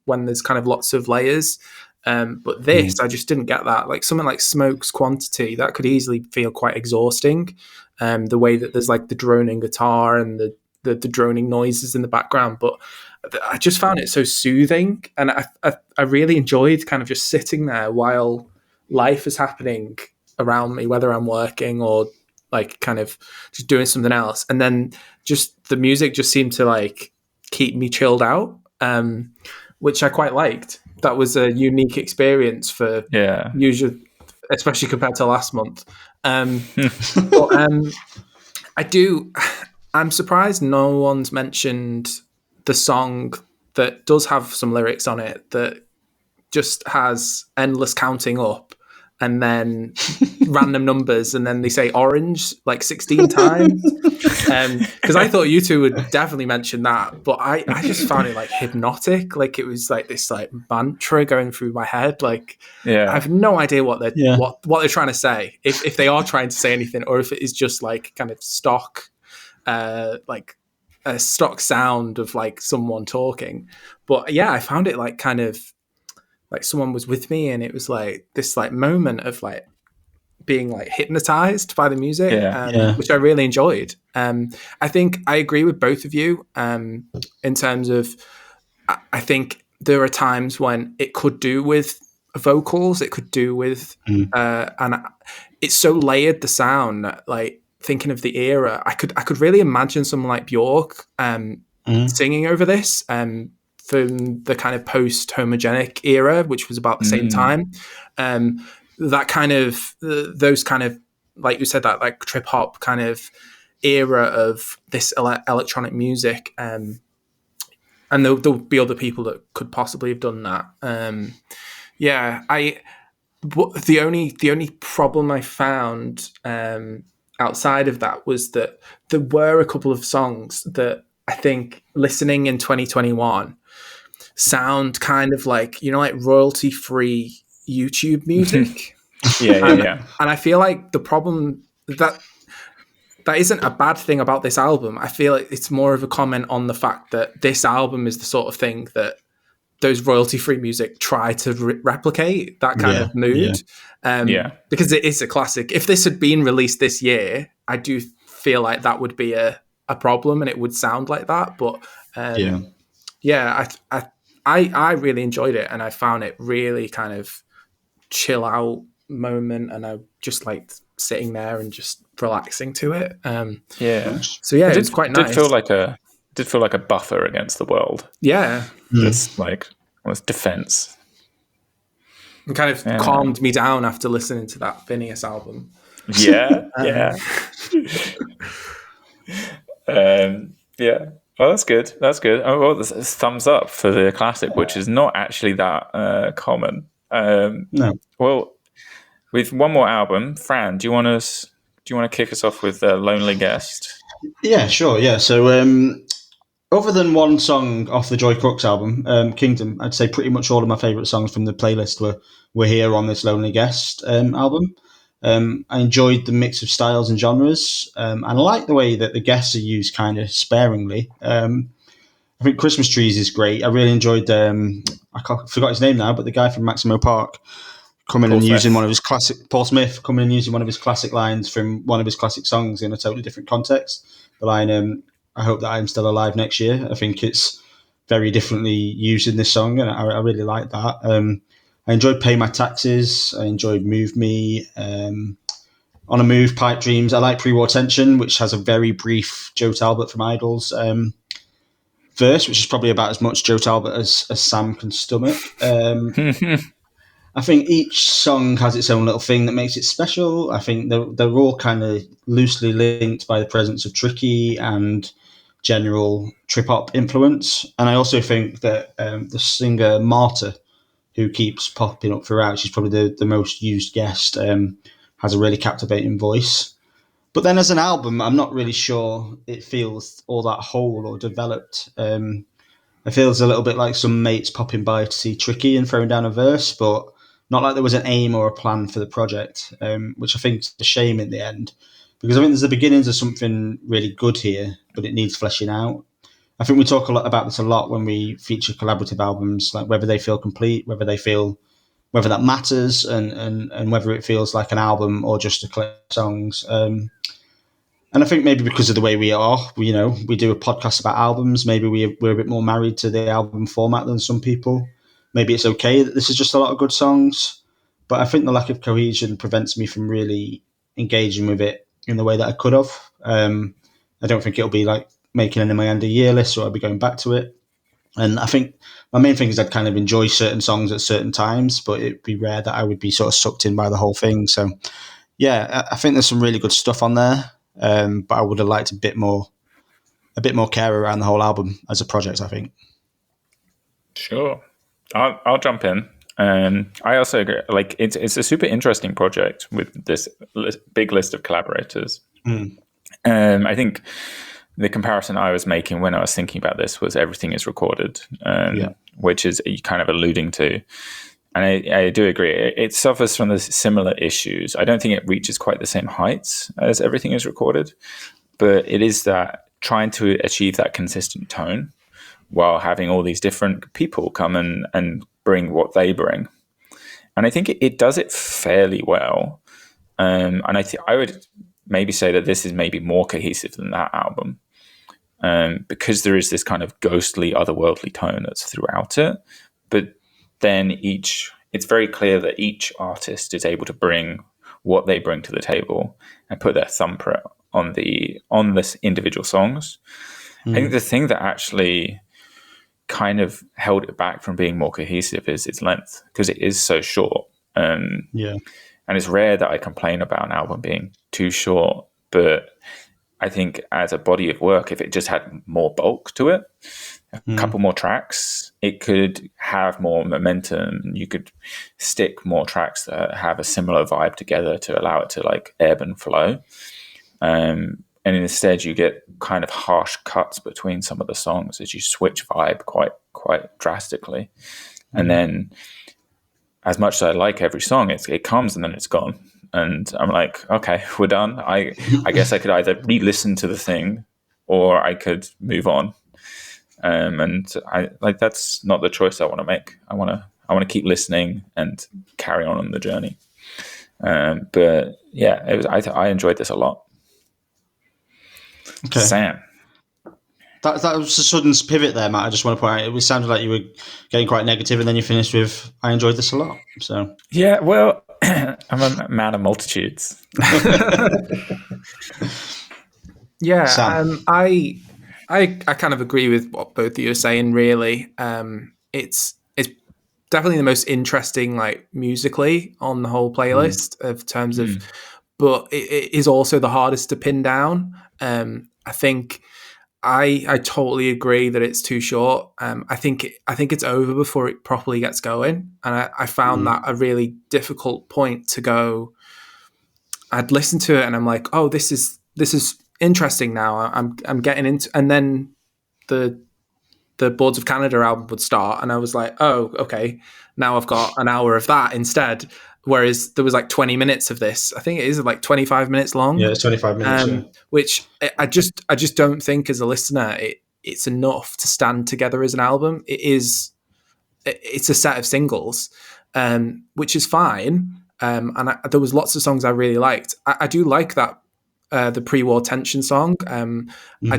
when there's kind of lots of layers. But this, I just didn't get that. Like something like Smoke's Quantity, that could easily feel quite exhausting. The way that there's like the droning guitar and the droning noises in the background, but I just found it so soothing, and I really enjoyed kind of just sitting there while life is happening around me, whether I'm working or like kind of just doing something else, and then just the music just seemed to like keep me chilled out, which I quite liked. That was a unique experience for usually, especially compared to last month. But, I'm surprised no one's mentioned the song that does have some lyrics on it that just has endless counting up and then random numbers, and then they say orange like 16 times. Because I thought you two would definitely mention that, but I just found it like hypnotic. Like it was like this like mantra going through my head. Like I have no idea what they're trying to say, if they are trying to say anything, or if it is just like kind of stock like a stock sound of like someone talking. But yeah, I found it like kind of like someone was with me, and it was like this like moment of like being like hypnotized by the music, Yeah. which I really enjoyed. I think I agree with both of you in terms of I think there are times when it could do with vocals, it could do with and it's so layered, the sound, like thinking of the era, I could really imagine someone like Bjork singing over this from the kind of post-homogenic era, which was about the same time. That kind of those kind of, like you said, that like trip hop kind of era of this electronic music, and there'll be other people that could possibly have done that. The only problem I found outside of that was that there were a couple of songs that I think listening in 2021 sound kind of like, you know, like royalty free YouTube music. Yeah. And I feel like the problem that isn't a bad thing about this album. I feel like it's more of a comment on the fact that this album is the sort of thing that those royalty-free music try to replicate, that kind of mood. Because it is a classic. If this had been released this year, I do feel like that would be a problem, and it would sound like that. But I really enjoyed it, and I found it really kind of chill out moment, and I just liked sitting there and just relaxing to it. So yeah, it's quite nice. Did feel like a buffer against the world. Yeah. This like was defense. It kind of calmed me down after listening to that Finneas album. Yeah. Well, that's good. Oh, well, this is thumbs up for the classic, which is not actually that common. No. Well, with one more album, Fran, do you want to kick us off with Lonely Guest? Yeah, sure. Yeah. So, other than one song off the Joy Crookes album, Kingdom, I'd say pretty much all of my favourite songs from the playlist were here on this Lonely Guest album. I enjoyed the mix of styles and genres, and I like the way that the guests are used kind of sparingly. I think Christmas Trees is great. I really enjoyed, I forgot his name now, but the guy from Maximo Park coming and using one of his classic, Paul Smith, coming and using one of his classic lines from one of his classic songs in a totally different context. The line, I hope that I'm still alive next year. I think it's very differently used in this song, and I really like that. I enjoyed Pay My Taxes. I enjoyed Move Me. On a Move, Pipe Dreams. I like Pre-War Tension, which has a very brief Joe Talbot from Idols verse, which is probably about as much Joe Talbot as Sam can stomach. I think each song has its own little thing that makes it special. I think they're all kind of loosely linked by the presence of Tricky and general trip-hop influence. And I also think that the singer Marta, who keeps popping up throughout, she's probably the most used guest, has a really captivating voice. But then as an album, I'm not really sure it feels all that whole or developed. It feels a little bit like some mates popping by to see Tricky and throwing down a verse, but not like there was an aim or a plan for the project, which I think is a shame in the end. Because I think there's the beginnings of something really good here, but it needs fleshing out. I think we talk a lot about this a lot when we feature collaborative albums, like whether they feel complete, whether that matters, and whether it feels like an album or just a collection of songs. And I think maybe because of the way we are, we do a podcast about albums. Maybe we're a bit more married to the album format than some people. Maybe it's okay that this is just a lot of good songs, but I think the lack of cohesion prevents me from really engaging with it in the way that I could have. I don't think it'll be like making an in my end of year list, or I'll be going back to it. And I think my main thing is I'd kind of enjoy certain songs at certain times, but it'd be rare that I would be sort of sucked in by the whole thing. So yeah, I think there's some really good stuff on there, but I would have liked a bit more care around the whole album as a project, I think. Sure. I'll jump in. I also agree. Like it's a super interesting project with this big list of collaborators. I think the comparison I was making when I was thinking about this was Everything Is Recorded, which is kind of alluding to. And I do agree. It suffers from the similar issues. I don't think it reaches quite the same heights as Everything Is Recorded, but it is that trying to achieve that consistent tone while having all these different people come and bring what they bring. And I think it does it fairly well. And I would maybe say that this is maybe more cohesive than that album, because there is this kind of ghostly, otherworldly tone that's throughout it. But then it's very clear that each artist is able to bring what they bring to the table and put their thumbprint on this individual songs. I think the thing that actually kind of held it back from being more cohesive is its length, because it is so short. And it's rare that I complain about an album being too short, but I think as a body of work, if it just had more bulk to it, a couple more tracks, it could have more momentum. You could stick more tracks that have a similar vibe together to allow it to like ebb and flow. And instead you get kind of harsh cuts between some of the songs as you switch vibe quite drastically. And then as much as I like every song, it comes and then it's gone. And I'm like, okay, we're done. I guess I could either re-listen to the thing or I could move on. And I like, that's not the choice I want to make. I want to keep listening and carry on the journey. But yeah, I enjoyed this a lot. Okay. Sam. That was a sudden pivot there, Matt. I just want to point out, it sounded like you were getting quite negative, and then you finished with, I enjoyed this a lot. So yeah, well, I'm a man of multitudes. Yeah, Sam. I kind of agree with what both of you are saying. Really, it's definitely the most interesting, like musically, on the whole playlist of terms of, but it is also the hardest to pin down. I think I totally agree that it's too short. I think it's over before it properly gets going, and I found that a really difficult point to go. I'd listen to it and I'm like, oh, this is interesting now. I'm getting into, and then the Boards of Canada album would start, and I was like, oh, okay, now I've got an hour of that instead. Whereas there was like 20 minutes of this. I think it is like 25 minutes long. Yeah, it's 25 minutes. Which I just don't think as a listener it's enough to stand together as an album. It's a set of singles, which is fine. And there was lots of songs I really liked. I do like that the pre-war tension song. I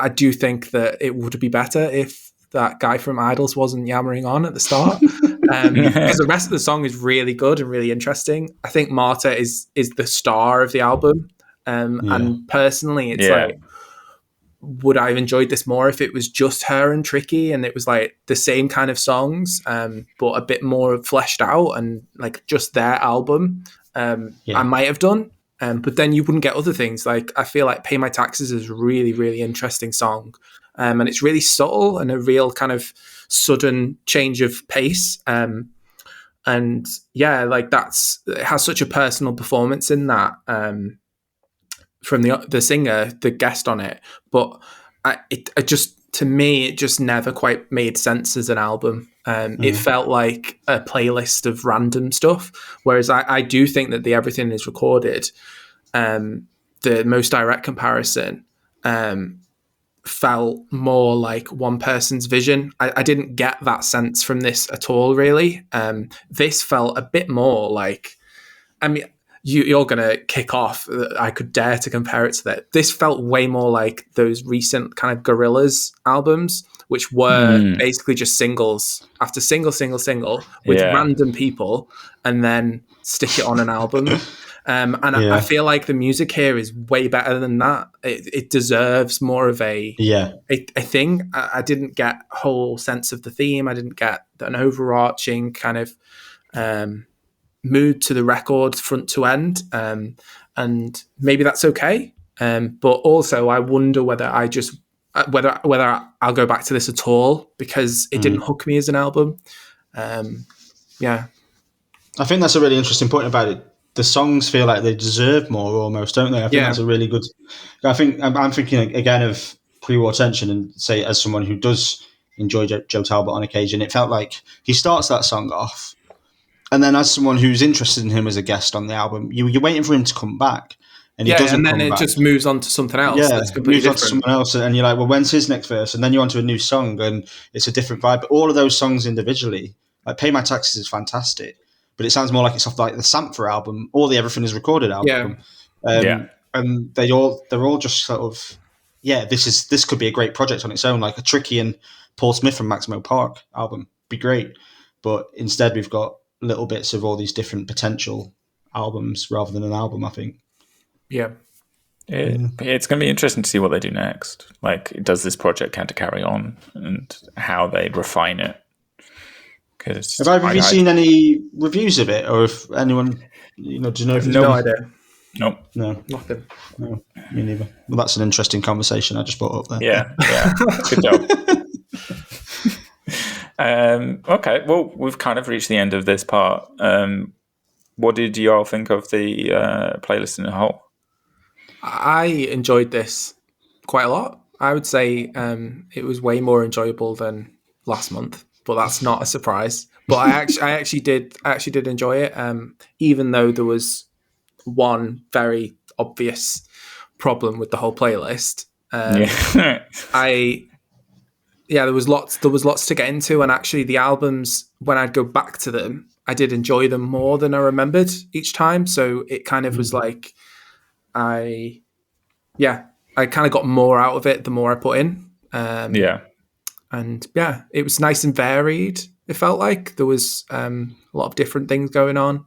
do think that it would be better if that guy from Idols wasn't yammering on at the start, because the rest of the song is really good and really interesting. I think Marta is the star of the album, and personally, it's like, would I have enjoyed this more if it was just her and Tricky and it was like the same kind of songs, but a bit more fleshed out and like just their album? I might have done. But then you wouldn't get other things. Like, I feel like Pay My Taxes is a really, really interesting song. And it's really subtle and a real kind of sudden change of pace. And yeah, like it has such a personal performance in that, from the singer, the guest on it. But to me, it just never quite made sense as an album. It felt like a playlist of random stuff, whereas I do think that the Everything Is Recorded, the most direct comparison, felt more like one person's vision. I didn't get that sense from this at all, really. This felt a bit more like, I mean, you're going to kick off. I could dare to compare it to that. This felt way more like those recent kind of Gorillaz albums, which were basically just singles after single with random people, and then stick it on an album. I feel like the music here is way better than that. It deserves more of a thing. I didn't get a whole sense of the theme. I didn't get an overarching kind of mood to the record front to end, and maybe that's okay. But also, I wonder whether whether I'll go back to this at all, because it didn't hook me as an album. I think that's a really interesting point about it. The songs feel like they deserve more, almost, don't they? I think that's a really good. I think I'm thinking again of Pre-War Tension, and say, as someone who does enjoy Joe Talbot on occasion, it felt like he starts that song off, and then as someone who's interested in him as a guest on the album, you're waiting for him to come back, and he doesn't and then come it back. just moves on to something else. Yeah, That's completely moves on to different. someone else, and you're like, well, when's his next verse? And then you're onto a new song, and it's a different vibe. But all of those songs individually, like "Pay My Taxes" is fantastic, but it sounds more like it's off like the Sampler album or the Everything Is Recorded album. Yeah. And they're all just sort of, this could be a great project on its own, like a Tricky and Paul Smith from Maximo Park album, be great. But instead, we've got little bits of all these different potential albums rather than an album, I think. Yeah. It's going to be interesting to see what they do next. Like, does this project kind of carry on, and how they refine it? Because Have either of you seen any reviews of it, or if anyone, do you know if No idea. Nope. No, Nothing. no, me neither. Well, that's an interesting conversation I just brought up there. Yeah. Good job. Okay, well, we've kind of reached the end of this part. What did you all think of the playlist in a whole? I enjoyed this quite a lot. I would say it was way more enjoyable than last month, but that's not a surprise. But I actually did enjoy it, even though there was one very obvious problem with the whole playlist. There was lots to get into, and actually the albums, when I'd go back to them, I did enjoy them more than I remembered each time. So it kind of was like I kind of got more out of it the more I put in. And it was nice and varied. It felt like there was a lot of different things going on.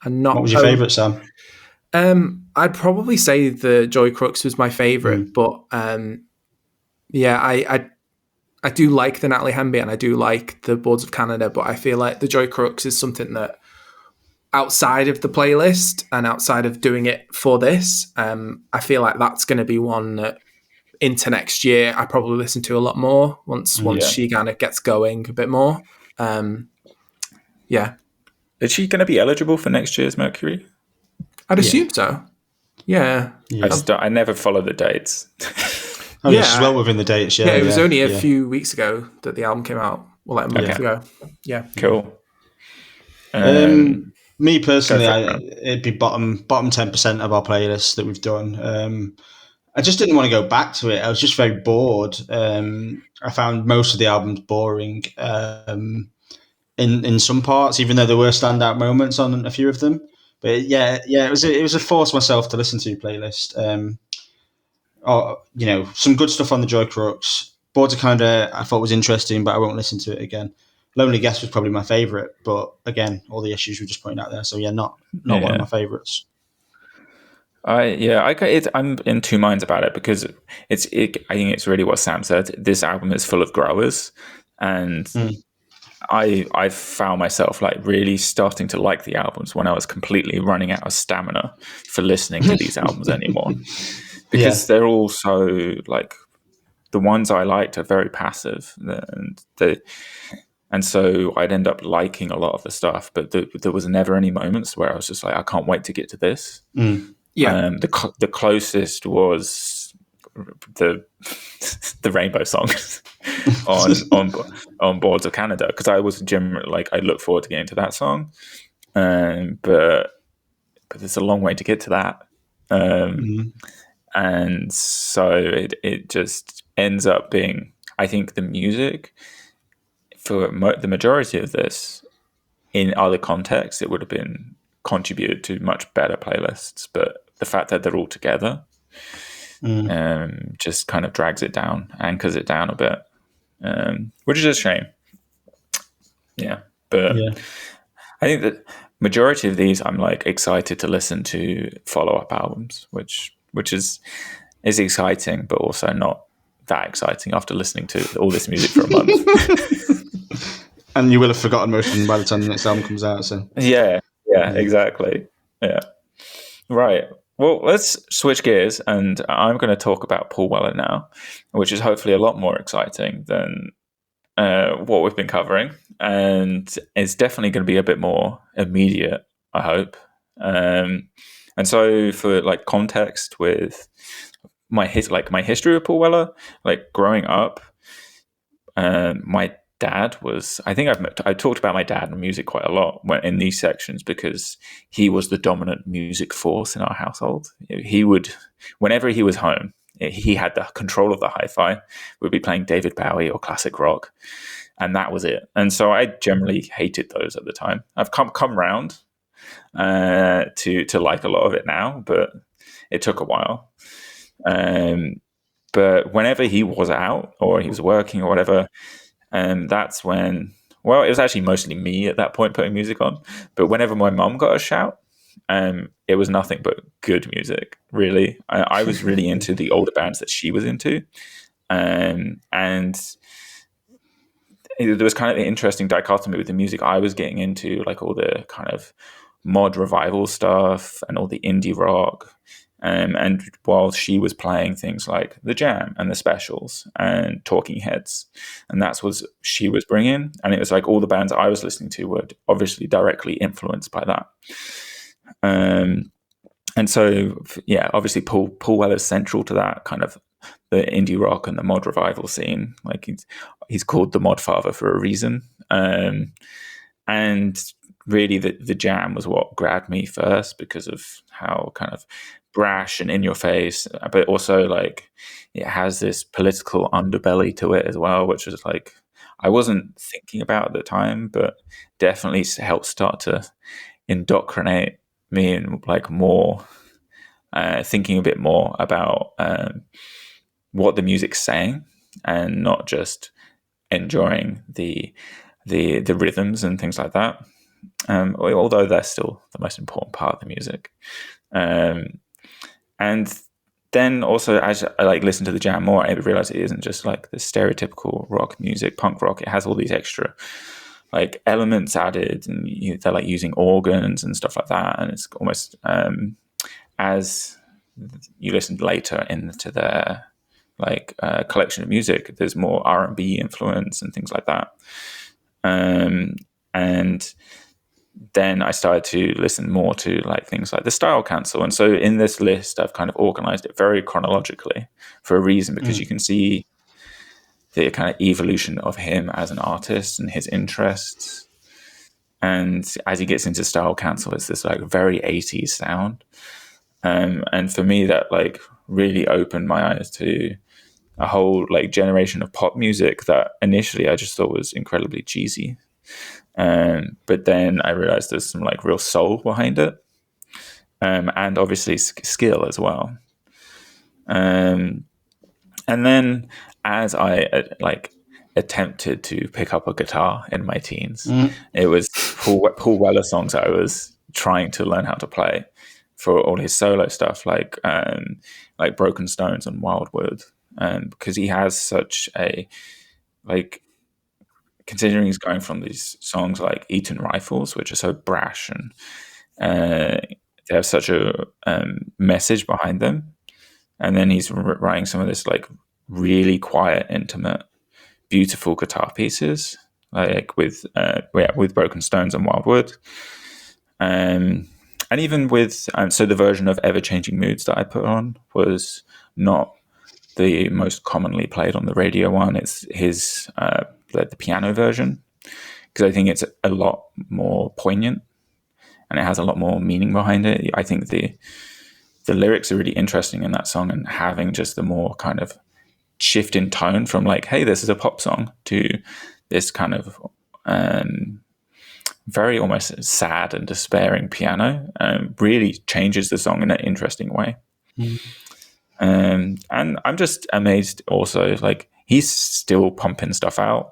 And not. What was your favourite, Sam? I'd probably say the Joy Crookes was my favourite, but I do like the Natalie Hemby and I do like the Boards of Canada, but I feel like the Joy Crookes is something that, outside of the playlist and outside of doing it for this, I feel like that's going to be one that into next year I probably listen to a lot more once she kind of gets going a bit more. Is she going to be eligible for next year's Mercury? I'd assume so. Yeah. I never follow the dates. It's well within the dates. Yeah, it was only a few weeks ago that the album came out. Well, like a month ago. Yeah. Cool. Me personally, it'd be bottom 10% of our playlist that we've done. I just didn't want to go back to it. I was just very bored. I found most of the albums boring in some parts, even though there were standout moments on a few of them. But it was a force myself to listen to playlist. Some good stuff on the Joy Crookes. Boards of Canada I thought was interesting, but I won't listen to it again. Lonely Guest was probably my favourite, but again, all the issues we just pointed out there. So not one of my favourites. I'm in two minds about it, because I think it's really what Sam said. This album is full of growers, and I found myself like really starting to like the albums when I was completely running out of stamina for listening to these albums anymore, because they're all so like, the ones I liked are very passive, and so I'd end up liking a lot of the stuff, but there was never any moments where I was just like, I can't wait to get to this. The closest was the Rainbow songs on Boards of Canada, because I was generally like, I look forward to getting to that song, but there's a long way to get to that, and so it just ends up being, I think the music for the majority of this, in other contexts, it would have been contributed to much better playlists, but the fact that they're all together just kind of drags it down, anchors it down a bit, which is a shame. But I think that majority of these I'm like excited to listen to follow-up albums, which is exciting, but also not that exciting after listening to all this music for a month. And you will have forgotten most of them by the time the next album comes out. So exactly. Yeah. Right. Well, let's switch gears, and I'm going to talk about Paul Weller now, which is hopefully a lot more exciting than what we've been covering, and it's definitely going to be a bit more immediate, I hope. And so, for like context with my history with Paul Weller, like growing up, my dad was, I think I talked about my dad and music quite a lot in these sections, because he was the dominant music force in our household. He would, whenever he was home, he had the control of the hi-fi. We'd be playing David Bowie or classic rock, and that was it. And so I generally hated those at the time. I've come round to like a lot of it now, but it took a while. But whenever he was out or he was working or whatever, that's when, well, it was actually mostly me at that point putting music on. But whenever my mum got a shout, it was nothing but good music, really. I was really into the older bands that she was into. And there was kind of an interesting dichotomy with the music I was getting into, like all the kind of mod revival stuff and all the indie rock. And while she was playing things like The Jam and The Specials and Talking Heads, and that's what she was bringing. And it was like all the bands I was listening to were obviously directly influenced by that. And so, yeah, obviously Paul Weller's central to that kind of the indie rock and the mod revival scene. Like he's called the mod father for a reason. And really the Jam was what grabbed me first, because of how kind of brash and in your face, but also like it has this political underbelly to it as well, which is like I wasn't thinking about at the time, but definitely helped start to indoctrinate me in like more thinking a bit more about what the music's saying, and not just enjoying the rhythms and things like that. Although they're still the most important part of the music. And then also, as I like listen to the Jam more, I realize it isn't just like the stereotypical rock music, punk rock. It has all these extra like elements added, and they're like using organs and stuff like that. And it's almost as you listen later into their like collection of music, there's more R&B influence and things like that. And then I started to listen more to like things like the Style Council. And so in this list, I've kind of organized it very chronologically for a reason, because you can see the kind of evolution of him as an artist and his interests. And as he gets into Style Council, it's this like very 80s sound. And for me, that like really opened my eyes to a whole like generation of pop music that initially I just thought was incredibly cheesy. But then I realized there's some like real soul behind it, and obviously skill as well. And then as I attempted to pick up a guitar in my teens, it was Paul Weller songs that I was trying to learn how to play for all his solo stuff, like Broken Stones and Wildwood, because he has such a like. Considering he's going from these songs like Eton Rifles, which are so brash and they have such a message behind them, and then he's writing some of this like really quiet, intimate, beautiful guitar pieces, like with Broken Stones and Wildwood, and even with so the version of Ever Changing Moods that I put on was not the most commonly played on the radio one. It's his the piano version, because I think it's a lot more poignant and it has a lot more meaning behind it. I think the lyrics are really interesting in that song, and having just the more kind of shift in tone from like, hey, this is a pop song, to this kind of very almost sad and despairing piano really changes the song in an interesting way. And I'm just amazed also, like he's still pumping stuff out.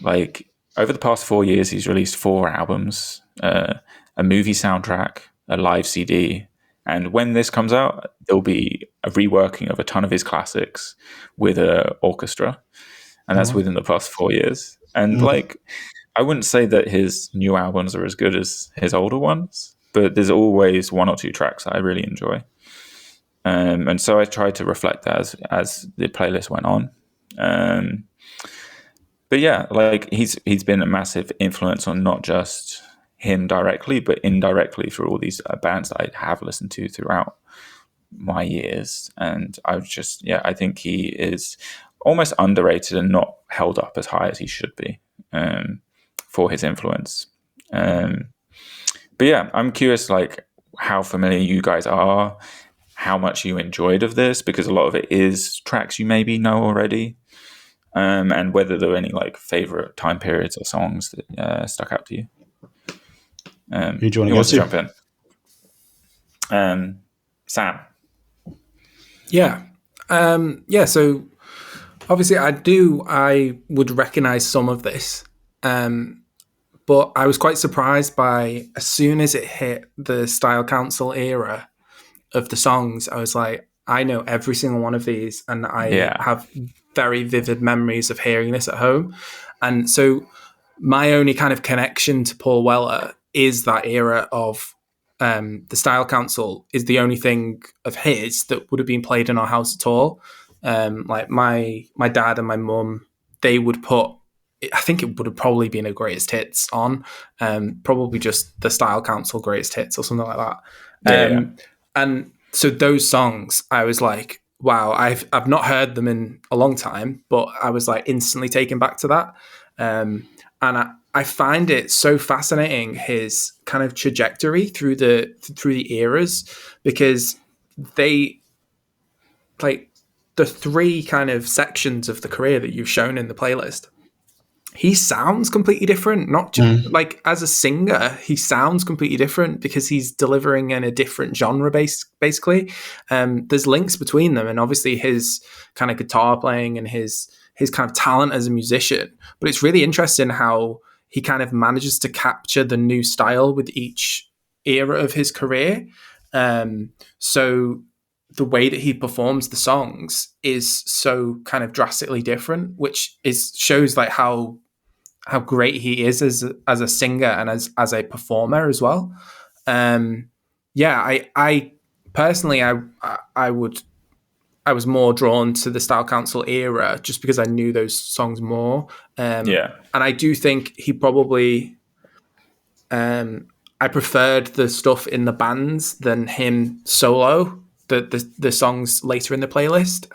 Like over the past 4 years, he's released 4 albums, a movie soundtrack, a live CD. And when this comes out, there'll be a reworking of a ton of his classics with an orchestra. And that's within the past 4 years. And like, I wouldn't say that his new albums are as good as his older ones, but there's always 1 or 2 tracks that I really enjoy. And so I tried to reflect that as the playlist went on. But yeah, like he's been a massive influence on not just him directly, but indirectly through all these bands that I have listened to throughout my years. And I think he is almost underrated and not held up as high as he should be for his influence. But yeah, I'm curious, like, how familiar you guys are, how much you enjoyed of this, because a lot of it is tracks you maybe know already, and whether there are any like favorite time periods or songs that stuck out to you. Who do you want to jump in? Sam. Yeah. So obviously I would recognize some of this. But I was quite surprised by, as soon as it hit the Style Council era of the songs, I was like, I know every single one of these, and I have very vivid memories of hearing this at home. And so my only kind of connection to Paul Weller is that era of the Style Council is the only thing of his that would have been played in our house at all. Like my dad and my mum, they would put, I think it would have probably been a greatest hits on, probably just the Style Council greatest hits or something like that. And so those songs, I was like, wow, I've not heard them in a long time, but I was like instantly taken back to that. And I find it so fascinating, his kind of trajectory through the eras, because they, like, the three kind of sections of the career that you've shown in the playlist, he sounds completely different. Not just like as a singer, he sounds completely different because he's delivering in a different genre basically. There's links between them, and obviously his kind of guitar playing and his kind of talent as a musician. But it's really interesting how he kind of manages to capture the new style with each era of his career. So the way that he performs the songs is so kind of drastically different, which shows like how great he is as a singer and as a performer as well. I personally, I was more drawn to the Style Council era just because I knew those songs more. And I do think he probably, I preferred the stuff in the bands than him solo, the songs later in the playlist.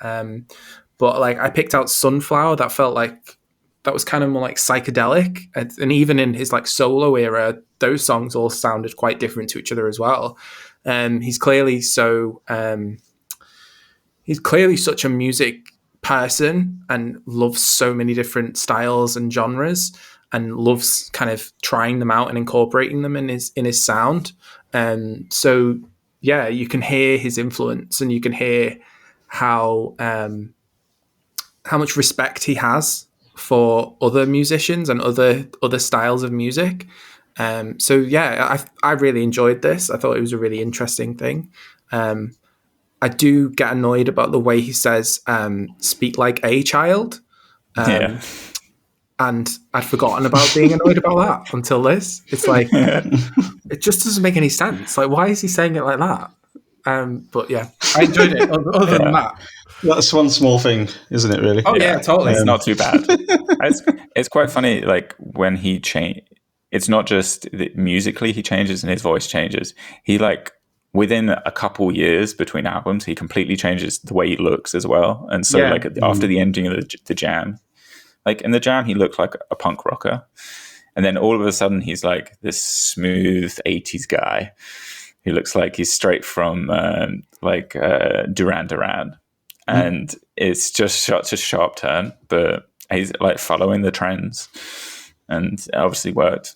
But like I picked out Sunflower, that felt like that was kind of more like psychedelic. And even in his like solo era, those songs all sounded quite different to each other as well. He's clearly such a music person and loves so many different styles and genres, and loves kind of trying them out and incorporating them in his sound. So yeah, you can hear his influence, and you can hear how much respect he has for other musicians and other styles of music. So yeah, I really enjoyed this. I thought it was a really interesting thing. I do get annoyed about the way he says "speak like a child," and I'd forgotten about being annoyed about that until this. It's like it just doesn't make any sense. Like, why is he saying it like that? But yeah, I enjoyed it. Other than that, that's one small thing, isn't it? Really? Oh yeah, totally. It's not too bad. It's quite funny. Like when he it's not just that musically he changes and his voice changes. He like within a couple years between albums, he completely changes the way he looks as well. And so like after the ending of the Jam, like in the Jam, he looked like a punk rocker, and then all of a sudden he's like this smooth 80s guy who looks like he's straight from Duran Duran. And it's just such a sharp turn, but he's like following the trends, and it obviously worked.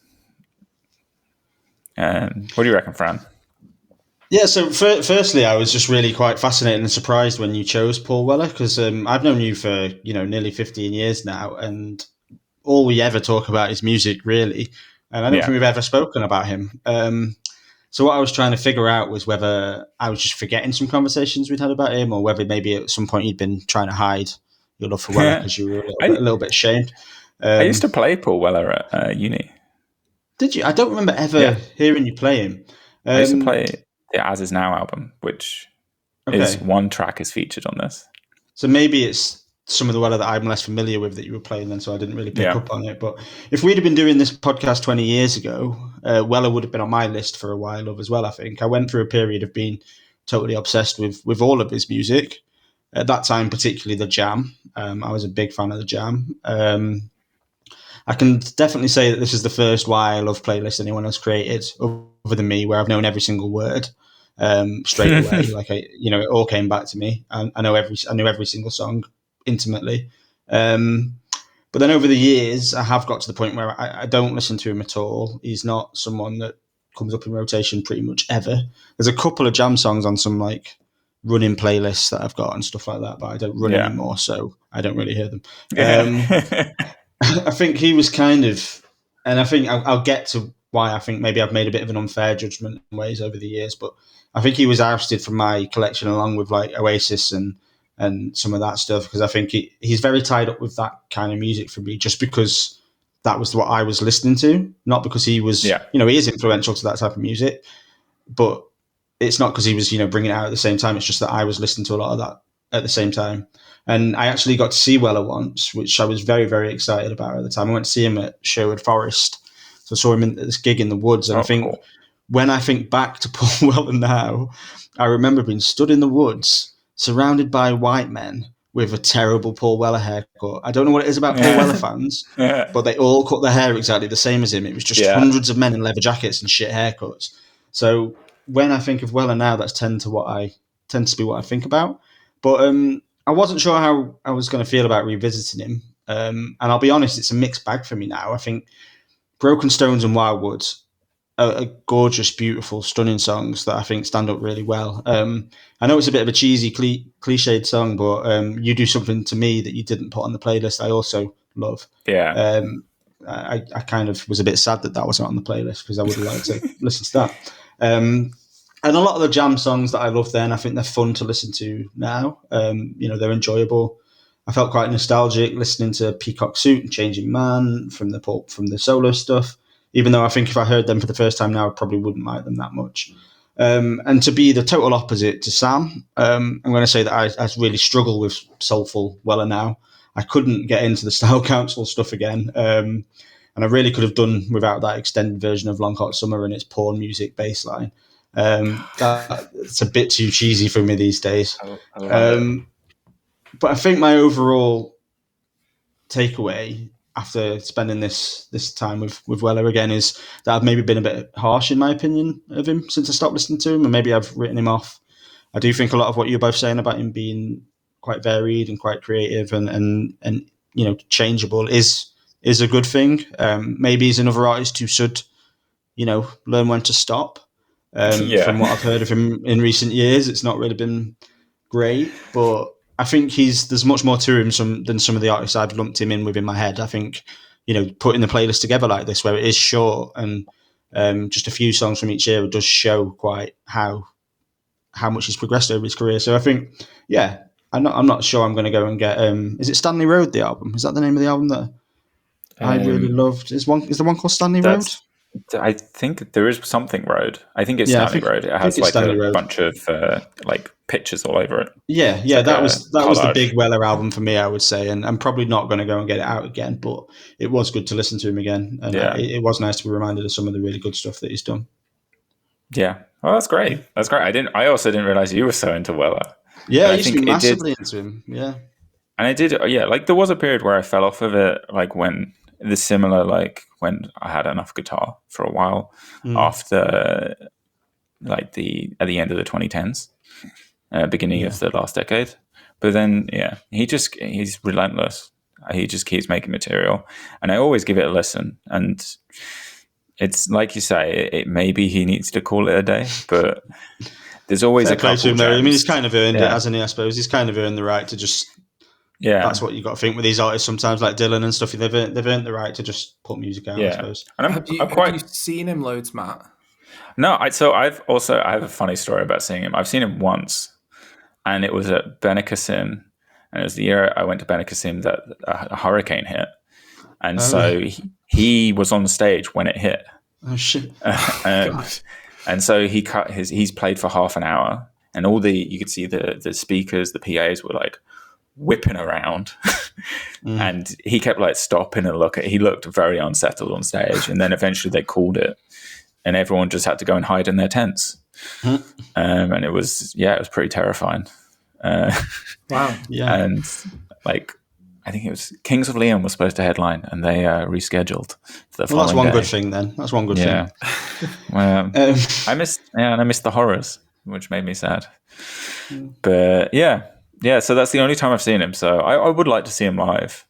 What do you reckon, Fran? Yeah, so firstly, I was just really quite fascinated and surprised when you chose Paul Weller, because I've known you for nearly 15 years now, and all we ever talk about is music, really, and I don't think we've ever spoken about him. So what I was trying to figure out was whether I was just forgetting some conversations we'd had about him, or whether maybe at some point you'd been trying to hide your love for Weller because you were a little bit ashamed. I used to play Paul Weller at uni. Did you? I don't remember ever hearing you play him. I used to play the As Is Now album, which is one track is featured on this. So maybe it's some of the Weller that I'm less familiar with that you were playing then, so I didn't really pick up on it. But if we'd have been doing this podcast 20 years ago, Weller would have been on my list for a while as well, I think. I went through a period of being totally obsessed with all of his music. At that time, particularly the Jam. I was a big fan of the Jam. I can definitely say that this is the first Why I Love playlist anyone has created, other than me, where I've known every single word straight away. It all came back to me. I knew every single song intimately. But then over the years, I have got to the point where I don't listen to him at all. He's not someone that comes up in rotation pretty much ever. There's a couple of Jam songs on some running playlists that I've got and stuff like that, but I don't run anymore, so I don't really hear them. I think he was kind of, and I think I'll get to why I think maybe I've made a bit of an unfair judgment in ways over the years, but I think he was ousted from my collection along with Oasis and some of that stuff, because I think he's very tied up with that kind of music for me, just because that was what I was listening to, not because he was, he is influential to that type of music, but it's not because he was, bringing it out at the same time. It's just that I was listening to a lot of that at the same time. And I actually got to see Weller once, which I was very, very excited about at the time. I went to see him at Sherwood Forest. So I saw him at this gig in the woods. And when I think back to Paul Weller now, I remember being stood in the woods, surrounded by white men with a terrible Paul Weller haircut. I don't know what it is about Paul Weller fans, but they all cut their hair exactly the same as him. It was just hundreds of men in leather jackets and shit haircuts. So when I think of Weller now, that's tends to be what I think about. But I wasn't sure how I was going to feel about revisiting him. And I'll be honest, it's a mixed bag for me now. I think Broken Stones and Wildwoods are gorgeous, beautiful, stunning songs that I think stand up really well. I know it's a bit of a cheesy, cliched song, but You Do Something to Me that you didn't put on the playlist, I also love. Yeah. I kind of was a bit sad that wasn't on the playlist, because I would have liked to listen to that. And a lot of the Jam songs that I loved then, I think they're fun to listen to now. They're enjoyable. I felt quite nostalgic listening to Peacock Suit and Changing Man from the solo stuff, even though I think if I heard them for the first time now, I probably wouldn't like them that much. And to be the total opposite to Sam, I'm going to say that I really struggle with soulful Weller now. I couldn't get into the Style Council stuff again. And I really could have done without that extended version of Long Hot Summer and its porn music bass line. It's a bit too cheesy for me these days. I love it. But I think my overall takeaway after spending this time with Weller again is that I've maybe been a bit harsh in my opinion of him since I stopped listening to him, and maybe I've written him off. I do think a lot of what you're both saying about him being quite varied and quite creative and changeable is a good thing. Maybe he's another artist who should learn when to stop. From what I've heard of him in recent years, it's not really been great, but I think there's much more to him than some of the artists I've lumped him in with in my head. I think, putting the playlist together like this, where it is short and just a few songs from each era, does show quite how much he's progressed over his career. So I think, I'm not sure I'm going to go and get. Is it Stanley Road, the album? Is that the name of the album that I really loved? Is the one called Stanley Road? I think there is something Road. I think it's Stanley Road. It has a bunch of pictures all over it. Yeah. That was the big Weller album for me, I would say, and I'm probably not going to go and get it out again. But it was good to listen to him again, and it was nice to be reminded of some of the really good stuff that he's done. Yeah, well, that's great. I also didn't realize you were so into Weller. Yeah, I used to be massively into him. Yeah, and I did. Yeah, there was a period where I fell off of it, when when I had enough guitar for a while after at the end of the 2010s, beginning of the last decade. But then, he's relentless. He just keeps making material, and I always give it a listen. And it's like you say, maybe he needs to call it a day, but there's always a couple of gems. I mean, he's kind of earned it, hasn't he? I suppose he's kind of earned the right to just. Yeah, that's what you got to think with these artists. Sometimes, like Dylan and stuff, they've earned the right to just put music out. I suppose. And have you seen him loads, Matt? No, I have a funny story about seeing him. I've seen him once, and it was at Benicassim, and it was the year I went to Benicassim that a hurricane hit, and he was on stage when it hit. Oh shit! And so he's played for half an hour, and you could see the speakers, the PAs were whipping around and he kept stopping and he looked very unsettled on stage, and then eventually they called it and everyone just had to go and hide in their tents. And it was pretty terrifying. Wow. Yeah. And like, I think it was Kings of Leon was supposed to headline, and they rescheduled for the Well, that's following one day. good thing then. That's one good Yeah. thing. Well, I missed the horrors, which made me sad. But yeah. So that's the only time I've seen him. So I would like to see him live.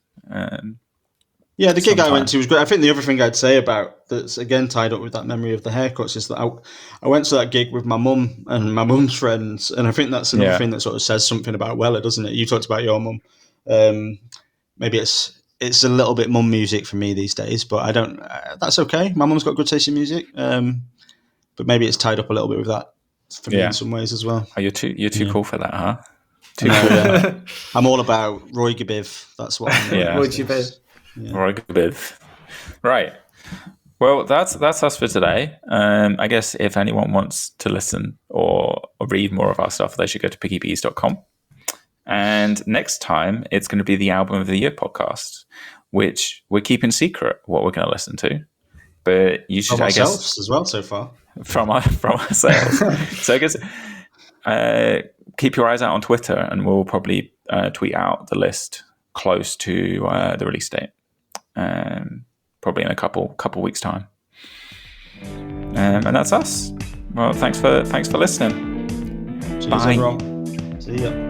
Yeah, the gig I sometime. went to was great. I think the other thing I'd say about that's again tied up with that memory of the haircuts is that I went to that gig with my mum and my mum's friends, and I think that's another thing that sort of says something about Weller, doesn't it? You talked about your mum. Maybe it's a little bit mum music for me these days, but I don't. That's okay. My mum's got good taste in music, but maybe it's tied up a little bit with that for me in some ways as well. Oh, you're too cool for that, huh? I'm all about Roy Gabiv. That's what I'm Roy Gabiv. Roy Gabiv. Right. Well, that's us for today. I guess if anyone wants to listen or read more of our stuff, they should go to piggybees.com. And next time, it's going to be the Album of the Year podcast, which we're keeping secret what we're going to listen to. But you should, from I ourselves guess, as well so far. From ourselves. So I guess keep your eyes out on Twitter, and we'll probably tweet out the list close to the release date. Probably in a couple weeks' time. And that's us. Well, thanks for listening. Cheers, Bye. everyone. See ya.